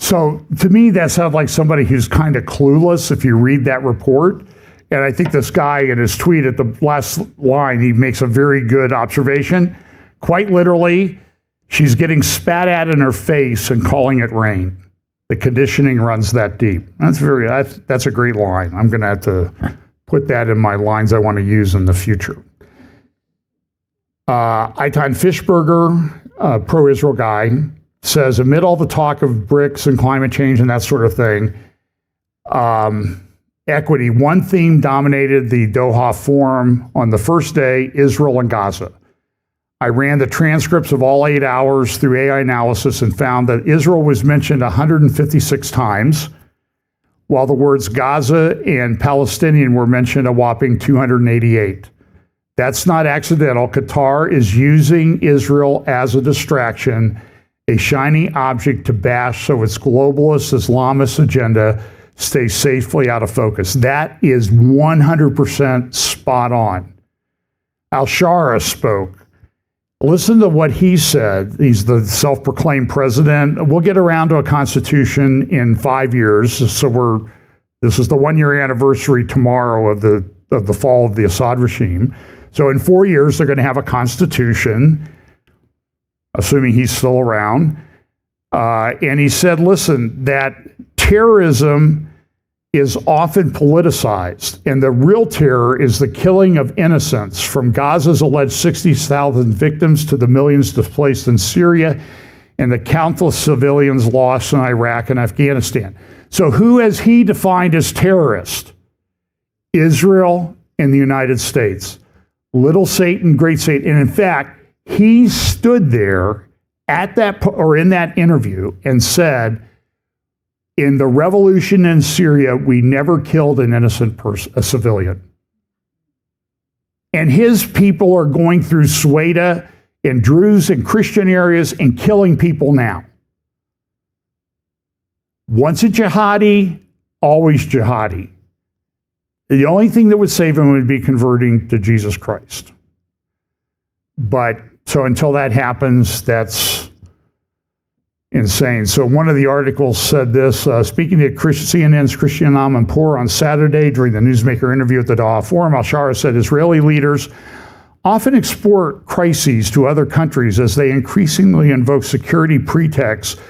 So to me, that sounds like somebody who's kind of clueless if you read that report. And I think this guy in his tweet at the last line, he makes a very good observation. Quite literally, she's getting spat at in her face and calling it rain. The conditioning runs that deep. That's a great line. I'm going to have to put that in my lines I want to use in the future. Eitan Fischberger, pro-Israel guy, says, amid all the talk of BRICS and climate change and that sort of thing, equity, one theme dominated the Doha Forum on the first day: Israel and Gaza. I ran the transcripts of all 8 hours through AI analysis and found that Israel was mentioned 156 times, while the words Gaza and Palestinian were mentioned a whopping 288. That's not accidental. Qatar is using Israel as a distraction, a shiny object to bash so its globalist Islamist agenda stays safely out of focus. That is 100% spot on. Al-Shara spoke. Listen to what he said. He's the self-proclaimed president. We'll get around to a constitution in 5 years. So this is the 1-year anniversary tomorrow of the fall of the Assad regime. So in 4 years, they're going to have a constitution, assuming he's still around. And he said, listen, that terrorism is often politicized, and the real terror is the killing of innocents, from Gaza's alleged 60,000 victims to the millions displaced in Syria and the countless civilians lost in Iraq and Afghanistan. So who has he defined as terrorist? Israel and the United States. little Satan, great Satan. And in fact, he stood there at that, or in that interview and said, in the revolution in Syria, we never killed an innocent person, a civilian. And his people are going through Sweda and Druze and Christian areas and killing people now. Once a jihadi, always jihadi. The only thing that would save him would be converting to Jesus Christ. But so until that happens, that's insane. So one of the articles said this, speaking to CNN's Christian Amanpour on Saturday during the newsmaker interview at the Doha Forum, al-Shara said Israeli leaders often export crises to other countries as they increasingly invoke security pretexts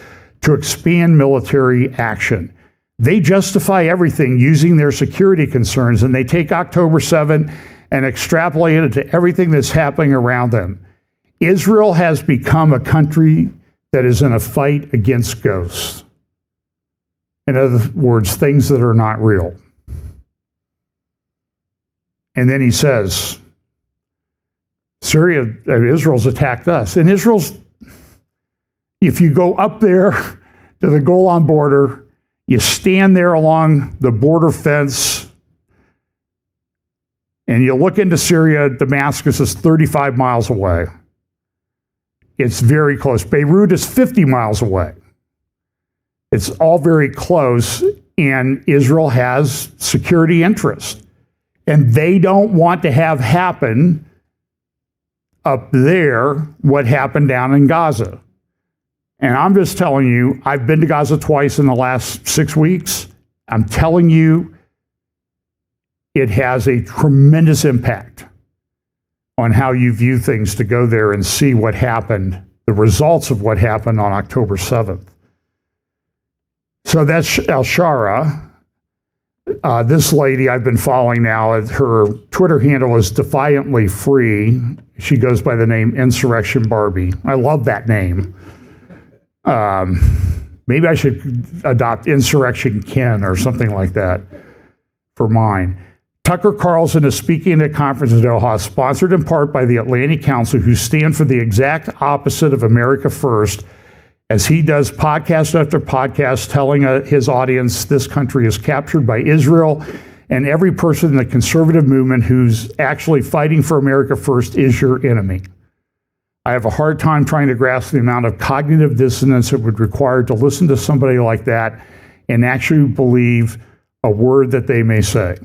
to expand military action. They justify everything using their security concerns, and they take October 7 and extrapolate it to everything that's happening around them. Israel has become a country that is in a fight against ghosts. In other words, things that are not real. And then he says, Israel's attacked us. And if you go up there to the Golan border, you stand there along the border fence, and you look into Syria, Damascus is 35 miles away. It's very close. Beirut is 50 miles away. It's all very close, and Israel has security interests. And they don't want to have happen up there what happened down in Gaza. And I'm just telling you, I've been to Gaza twice in the last 6 weeks. I'm telling you, it has a tremendous impact on how you view things to go there and see what happened, the results of what happened on October 7th. So that's al-Shara. This lady I've been following now, her Twitter handle is Defiantly Free. She goes by the name Insurrection Barbie. I love that name. Maybe I should adopt Insurrection Ken or something like that for mine. Tucker Carlson is speaking at a conference in Doha, sponsored in part by the Atlantic Council, who stand for the exact opposite of America First, as he does podcast after podcast telling his audience this country is captured by Israel, and every person in the conservative movement who's actually fighting for America First is your enemy. I have a hard time trying to grasp the amount of cognitive dissonance it would require to listen to somebody like that and actually believe a word that they may say.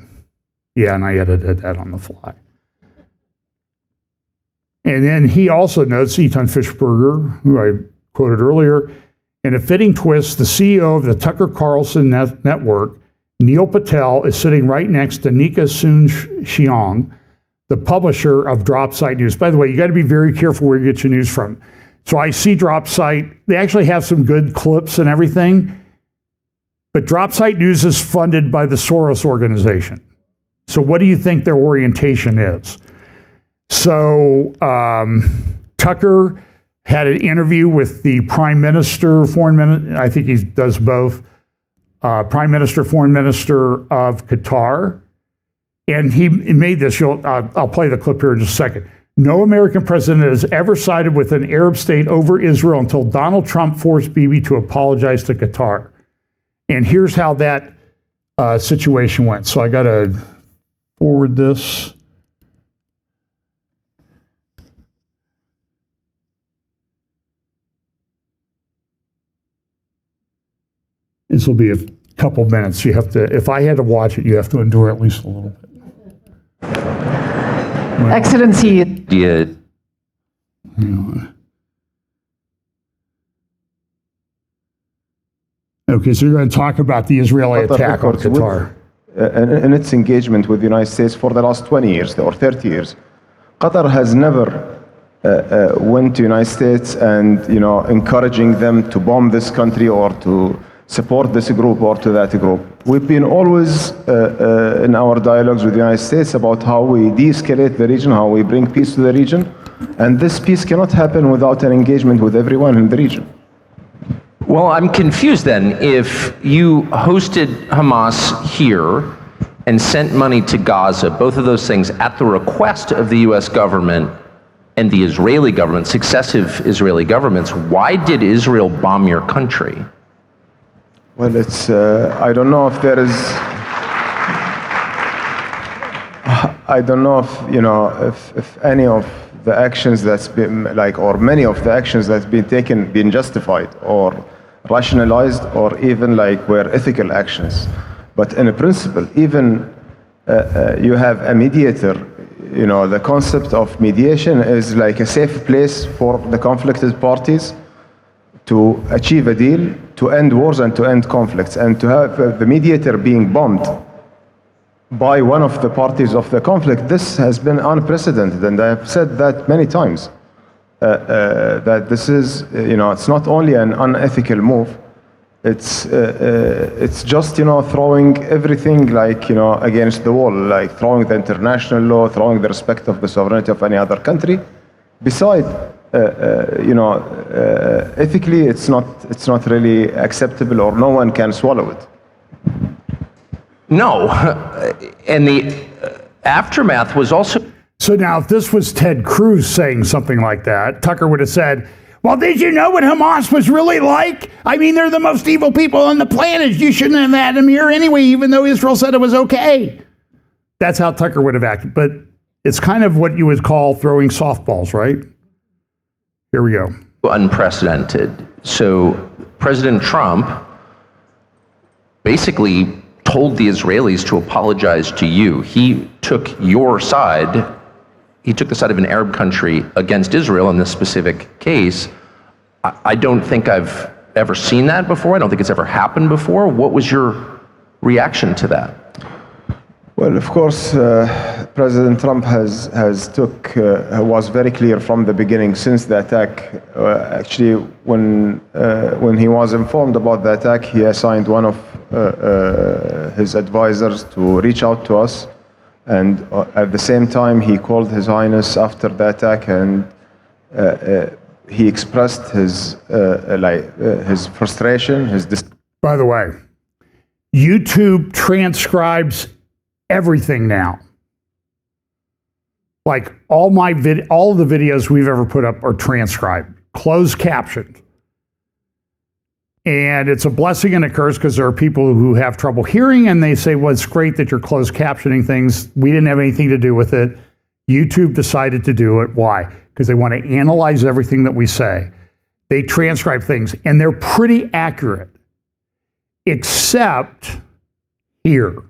Yeah, and I edited that on the fly. And then he also notes, Eitan Fischberger, who I quoted earlier, in a fitting twist, the CEO of the Tucker Carlson network, Neil Patel, is sitting right next to Nika Soon-Shiong, the publisher of Dropsite News. By the way, you got to be very careful where you get your news from. So I see Dropsite. They actually have some good clips and everything, but Dropsite News is funded by the Soros organization. So what do you think their orientation is? So Tucker had an interview with the Prime Minister, Foreign Minister, I think he does both, Prime Minister, Foreign Minister of Qatar. And he made this, I'll play the clip here in just a second. No American president has ever sided with an Arab state over Israel until Donald Trump forced Bibi to apologize to Qatar. And here's how that situation went. So I got to forward this. This will be a couple minutes. You have to, if I had to watch it, you have to endure at least a little bit. Excellency. Yeah. Okay, so you're going to talk about the Israeli attack on Qatar. In its engagement with the United States for the last 20 years or 30 years, Qatar has never went to the United States and, encouraging them to bomb this country or to support this group or to that group. We've been always in our dialogues with the United States about how we de-escalate the region, how we bring peace to the region, and this peace cannot happen without an engagement with everyone in the region. Well, I'm confused then. If you hosted Hamas here, and sent money to Gaza, both of those things at the request of the US government and the Israeli government, successive Israeli governments, why did Israel bomb your country? Well, it's, I don't know if there is, I don't know if any of the actions that's been, or many of the actions that's been taken, been justified or rationalized or even were ethical actions. But in principle, even you have a mediator, the concept of mediation is like a safe place for the conflicted parties to achieve a deal, to end wars and to end conflicts. And to have the mediator being bombed by one of the parties of the conflict, this has been unprecedented. And I have said that many times, that this is, it's not only an unethical move, it's just, throwing everything against the wall, throwing the international law, throwing the respect of the sovereignty of any other country. Besides, ethically, it's not really acceptable, or no one can swallow it. No, and the aftermath was also... So now, if this was Ted Cruz saying something like that, Tucker would have said, well, did you know what Hamas was really like? I mean, they're the most evil people on the planet. You shouldn't have had them here anyway, even though Israel said it was okay. That's how Tucker would have acted. But it's kind of what you would call throwing softballs, right? Here we go. Unprecedented. So President Trump basically told the Israelis to apologize to you. He took your side. He took the side of an Arab country against Israel in this specific case. I don't think I've ever seen that before. I don't think it's ever happened before. What was your reaction to that? Well, of course, President Trump was very clear from the beginning since the attack. Actually, when he was informed about the attack, he assigned one of his advisors to reach out to us. And at the same time, he called His Highness after the attack, and he expressed his frustration, By the way, YouTube transcribes everything now. Like all the videos we've ever put up are transcribed, closed captioned. And it's a blessing and a curse because there are people who have trouble hearing and they say, well, it's great that you're closed captioning things. We didn't have anything to do with it. YouTube decided to do it. Why? Because they want to analyze everything that we say. They transcribe things and they're pretty accurate, except here.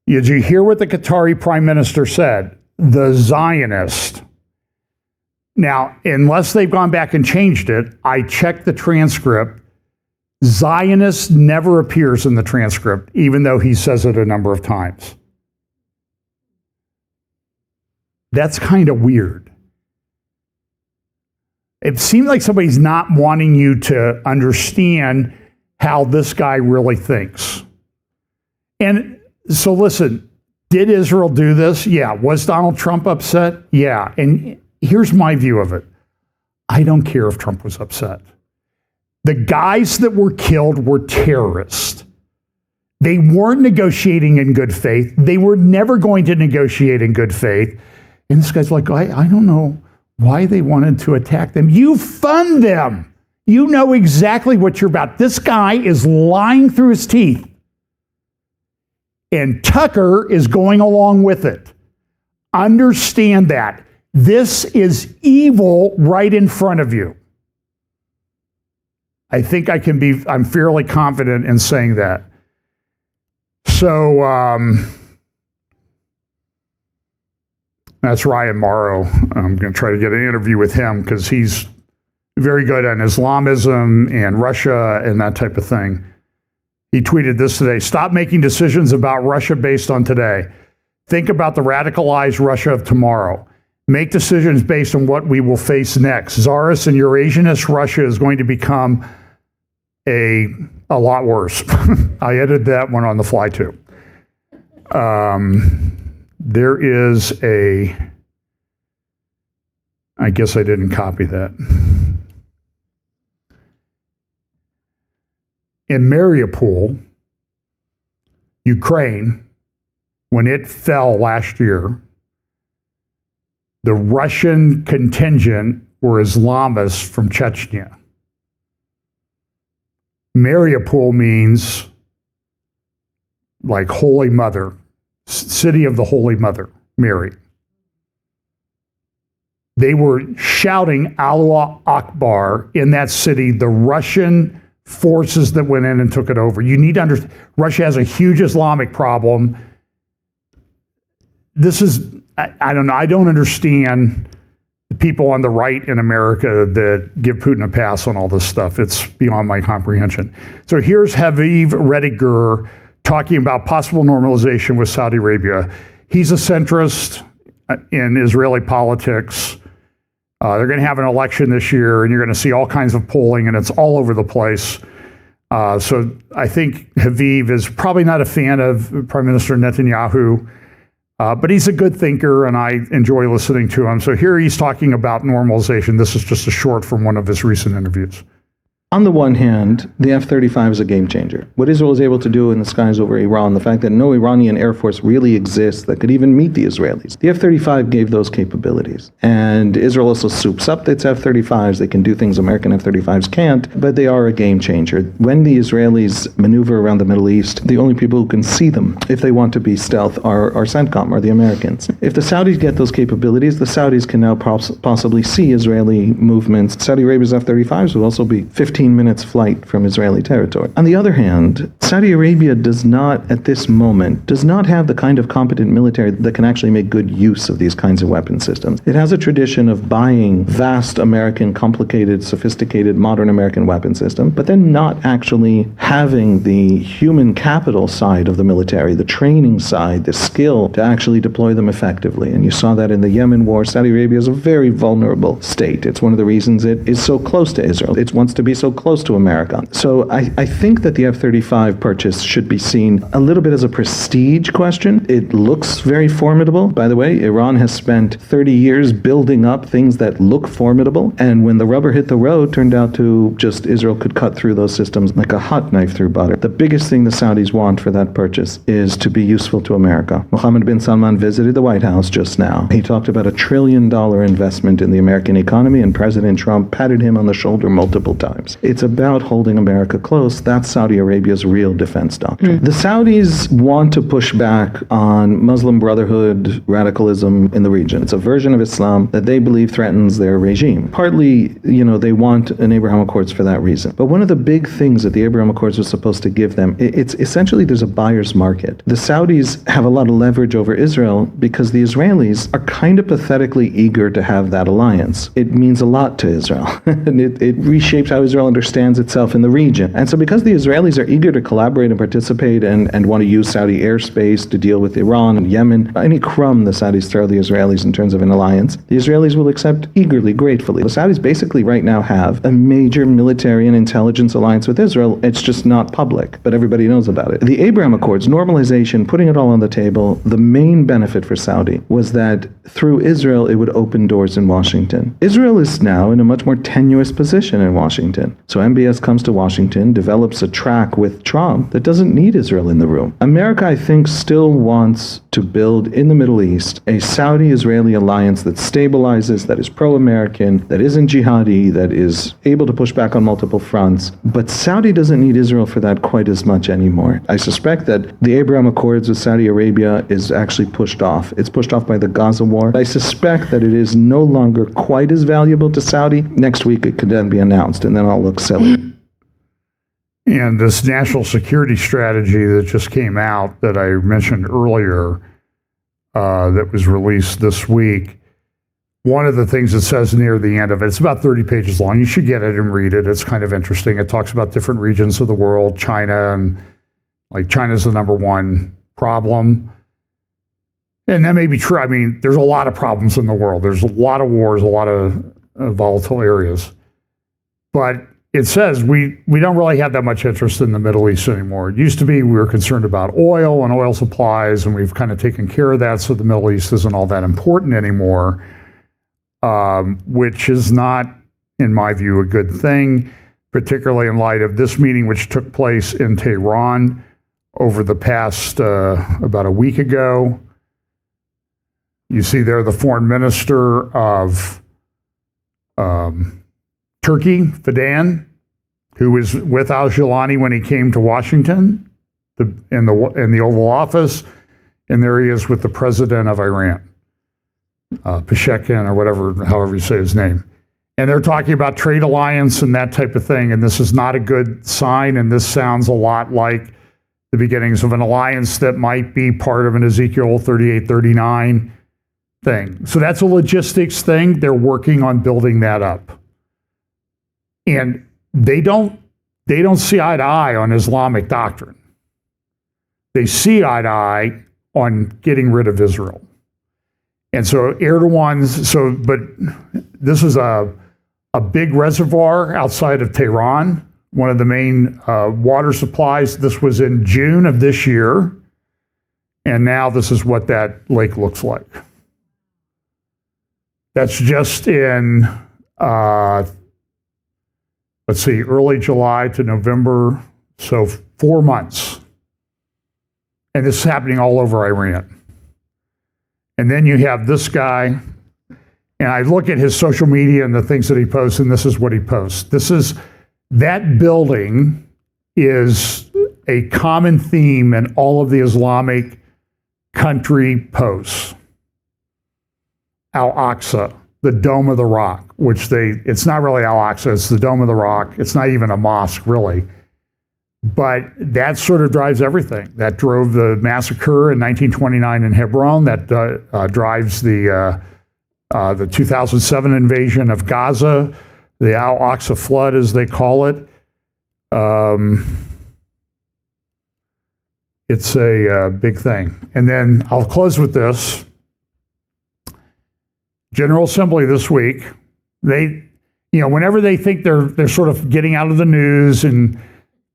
Did you hear what the Qatari Prime Minister said? The Zionist. Now, unless they've gone back and changed it, I checked the transcript. Zionist never appears in the transcript, even though he says it a number of times. That's kind of weird. It seems like somebody's not wanting you to understand how this guy really thinks. And so listen, did Israel do this? Yeah. Was Donald Trump upset? Yeah. And here's my view of it. I don't care if Trump was upset. The guys that were killed were terrorists. They weren't negotiating in good faith. They were never going to negotiate in good faith. And this guy's like, I don't know why they wanted to attack them. You fund them. You know exactly what you're about. This guy is lying through his teeth. And Tucker is going along with it. Understand that. This is evil right in front of you. I think I'm fairly confident in saying that. So that's Ryan Morrow. I'm going to try to get an interview with him because he's very good on Islamism and Russia and that type of thing. He tweeted this today: stop making decisions about Russia based on today. Think about the radicalized Russia of tomorrow. Make decisions based on what we will face next. Tsarist and Eurasianist Russia is going to become a lot worse. I edited that one on the fly too. There is I guess I didn't copy that. In Mariupol, Ukraine, when it fell last year, the Russian contingent were Islamists from Chechnya. Mariupol means like Holy Mother, city of the Holy Mother, Mary. They were shouting Allah Akbar in that city, the Russian forces that went in and took it over. You need to understand, Russia has a huge Islamic problem. This is, I don't know, I don't understand the people on the right in America that give Putin a pass on all this stuff. It's beyond my comprehension. So here's Haviv Rediger talking about possible normalization with Saudi Arabia. He's a centrist in Israeli politics. They're going to have an election this year, and you're going to see all kinds of polling, and it's all over the place. So I think Haviv is probably not a fan of Prime Minister Netanyahu, but he's a good thinker, and I enjoy listening to him. So here he's talking about normalization. This is just a short from one of his recent interviews. On the one hand, the F-35 is a game changer. What Israel is able to do in the skies over Iran, the fact that no Iranian Air Force really exists that could even meet the Israelis. The F-35 gave those capabilities. And Israel also soups up its F-35s. They can do things American F-35s can't, but they are a game changer. When the Israelis maneuver around the Middle East, the only people who can see them, if they want to be stealth, are CENTCOM, or the Americans. If the Saudis get those capabilities, the Saudis can now possibly see Israeli movements. Saudi Arabia's F-35s will also be 15 minutes flight from Israeli territory. On the other hand, Saudi Arabia does not, at this moment, does not have the kind of competent military that can actually make good use of these kinds of weapon systems. It has a tradition of buying vast American, complicated, sophisticated, modern American weapon systems, but then not actually having the human capital side of the military, the training side, the skill to actually deploy them effectively. And you saw that in the Yemen war. Saudi Arabia is a very vulnerable state. It's one of the reasons it is so close to Israel. It wants to be so close to America. So I think that the F-35 purchase should be seen a little bit as a prestige question. It looks very formidable. By the way, Iran has spent 30 years building up things that look formidable, and when the rubber hit the road, turned out to just Israel could cut through those systems like a hot knife through butter. The biggest thing the Saudis want for that purchase is to be useful to America. Mohammed bin Salman visited the White House just now. He talked about $1 trillion investment in the American economy, and President Trump patted him on the shoulder multiple times. It's about holding America close. That's Saudi Arabia's real defense doctrine. The Saudis want to push back on Muslim Brotherhood radicalism in the region. It's a version of Islam that they believe threatens their regime. Partly, they want an Abraham Accords for that reason. But one of the big things that the Abraham Accords was supposed to give them, it's essentially there's a buyer's market. The Saudis have a lot of leverage over Israel because the Israelis are kind of pathetically eager to have that alliance. It means a lot to Israel. And it reshapes how Israel understands itself in the region. And so because the Israelis are eager to collaborate and participate and want to use Saudi airspace to deal with Iran and Yemen, any crumb the Saudis throw the Israelis in terms of an alliance, the Israelis will accept eagerly, gratefully. The Saudis basically right now have a major military and intelligence alliance with Israel. It's just not public, but everybody knows about it. The Abraham Accords, normalization, putting it all on the table, the main benefit for Saudi was that through Israel, it would open doors in Washington. Israel is now in a much more tenuous position in Washington. So MBS comes to Washington, develops a track with Trump that doesn't need Israel in the room. America, I think, still wants to build in the Middle East a Saudi-Israeli alliance that stabilizes, that is pro-American, that isn't jihadi, that is able to push back on multiple fronts. But Saudi doesn't need Israel for that quite as much anymore. I suspect that the Abraham Accords with Saudi Arabia is actually pushed off. It's pushed off by the Gaza war. I suspect that it is no longer quite as valuable to Saudi. Next week it could then be announced, and then I'll look silly. And this national security strategy that just came out that I mentioned earlier, that was released this week, one of the things it says near the end of it, it's about 30 pages long. You should get it and read it. It's kind of interesting. It talks about different regions of the world, China, and like China's the number one problem. And that may be true. I mean, there's a lot of problems in the world. There's a lot of wars, a lot of volatile areas. But it says we don't really have that much interest in the Middle East anymore. It used to be we were concerned about oil and oil supplies, and we've kind of taken care of that, so the Middle East isn't all that important anymore, which is not, in my view, a good thing, particularly in light of this meeting which took place in Tehran over the past about a week ago. You see there the foreign minister of Turkey, Fidan, who was with al-Jilani when he came to Washington in the Oval Office, and there he is with the president of Iran, Peshekin or whatever, however you say his name. And they're talking about trade alliance and that type of thing, and this is not a good sign, and this sounds a lot like the beginnings of an alliance that might be part of an Ezekiel 38, 39 thing. So that's a logistics thing. They're working on building that up. And they don't see eye to eye on Islamic doctrine. They see eye to eye on getting rid of Israel. And so but this is a big reservoir outside of Tehran, one of the main water supplies. This was in June of this year, and now this is what that lake looks like. That's just in, early July to November, so 4 months. And this is happening all over Iran. And then you have this guy, and I look at his social media and the things that he posts, and this is what he posts. That building is a common theme in all of the Islamic country posts. Al-Aqsa, the Dome of the Rock, it's not really Al-Aqsa, it's the Dome of the Rock. It's not even a mosque, really. But that sort of drives everything. That drove the massacre in 1929 in Hebron. That drives the 2007 invasion of Gaza, the Al-Aqsa flood, as they call it. It's a big thing. And then I'll close with this. General Assembly this week, whenever they think they're sort of getting out of the news and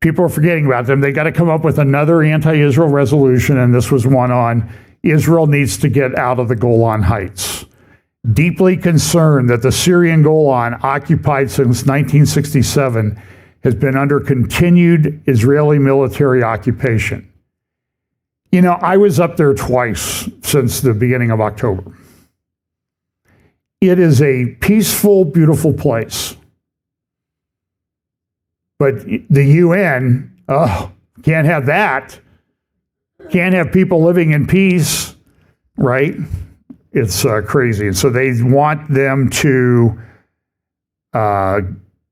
people are forgetting about them, they got to come up with another anti-Israel resolution, and this was one on Israel needs to get out of the Golan Heights. Deeply concerned that the Syrian Golan, occupied since 1967, has been under continued Israeli military occupation. I was up there twice since the beginning of October. It is a peaceful, beautiful place. But the UN, can't have that. Can't have people living in peace, right? It's crazy. And so they want them to,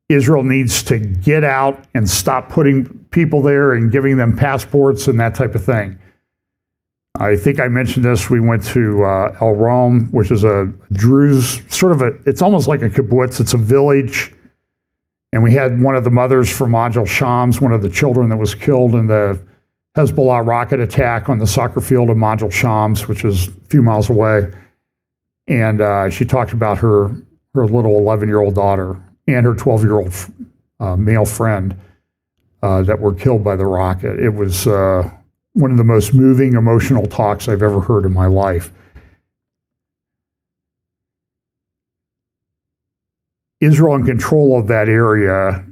Israel needs to get out and stop putting people there and giving them passports and that type of thing. I think I mentioned this. We went to El Rom, which is a Druze, it's almost like a kibbutz. It's a village. And we had one of the mothers from Majal Shams, one of the children that was killed in the Hezbollah rocket attack on the soccer field of Majal Shams, which is a few miles away. And she talked about her little 11-year-old daughter and her 12-year-old male friend that were killed by the rocket. It was one of the most moving, emotional talks I've ever heard in my life. Israel in control of that area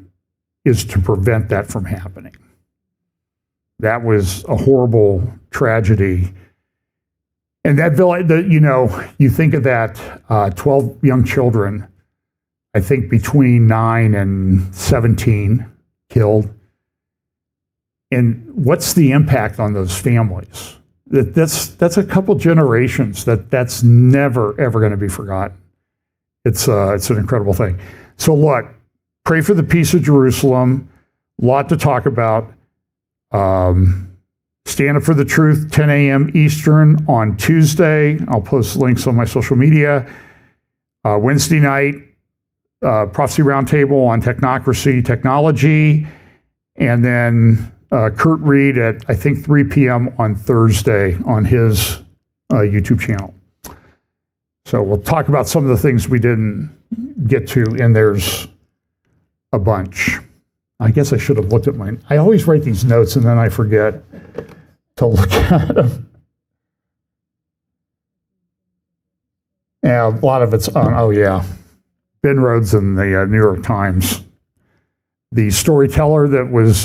is to prevent that from happening. That was a horrible tragedy. And that village, you think of that 12 young children, I think between 9 and 17 killed. And what's the impact on those families? That's a couple generations that's never, ever going to be forgotten. It's an incredible thing. So look, pray for the peace of Jerusalem. A lot to talk about. Stand Up for the Truth, 10 a.m. Eastern on Tuesday. I'll post links on my social media. Wednesday night, Prophecy Roundtable on technocracy, technology. And then Kurt Reed at, I think, 3 p.m. on Thursday on his YouTube channel. So we'll talk about some of the things we didn't get to, and there's a bunch. I guess I should have looked at mine. I always write these notes and then I forget to look at them. Yeah, a lot of it's on, Ben Rhodes in the New York Times. The storyteller that was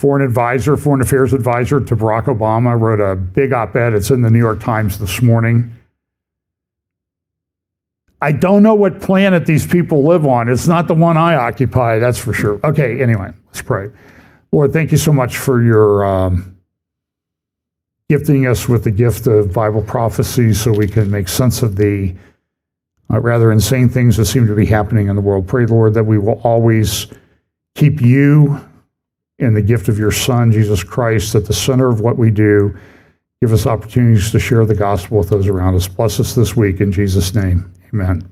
foreign affairs advisor to Barack Obama, wrote a big op-ed. It's in the New York Times this morning. I don't know what planet these people live on. It's not the one I occupy, that's for sure. Okay, anyway, let's pray. Lord, thank you so much for your gifting us with the gift of Bible prophecy so we can make sense of the rather insane things that seem to be happening in the world. Pray, Lord, that we will always keep you and the gift of your Son, Jesus Christ, at the center of what we do. Give us opportunities to share the gospel with those around us. Bless us this week in Jesus' name. Amen.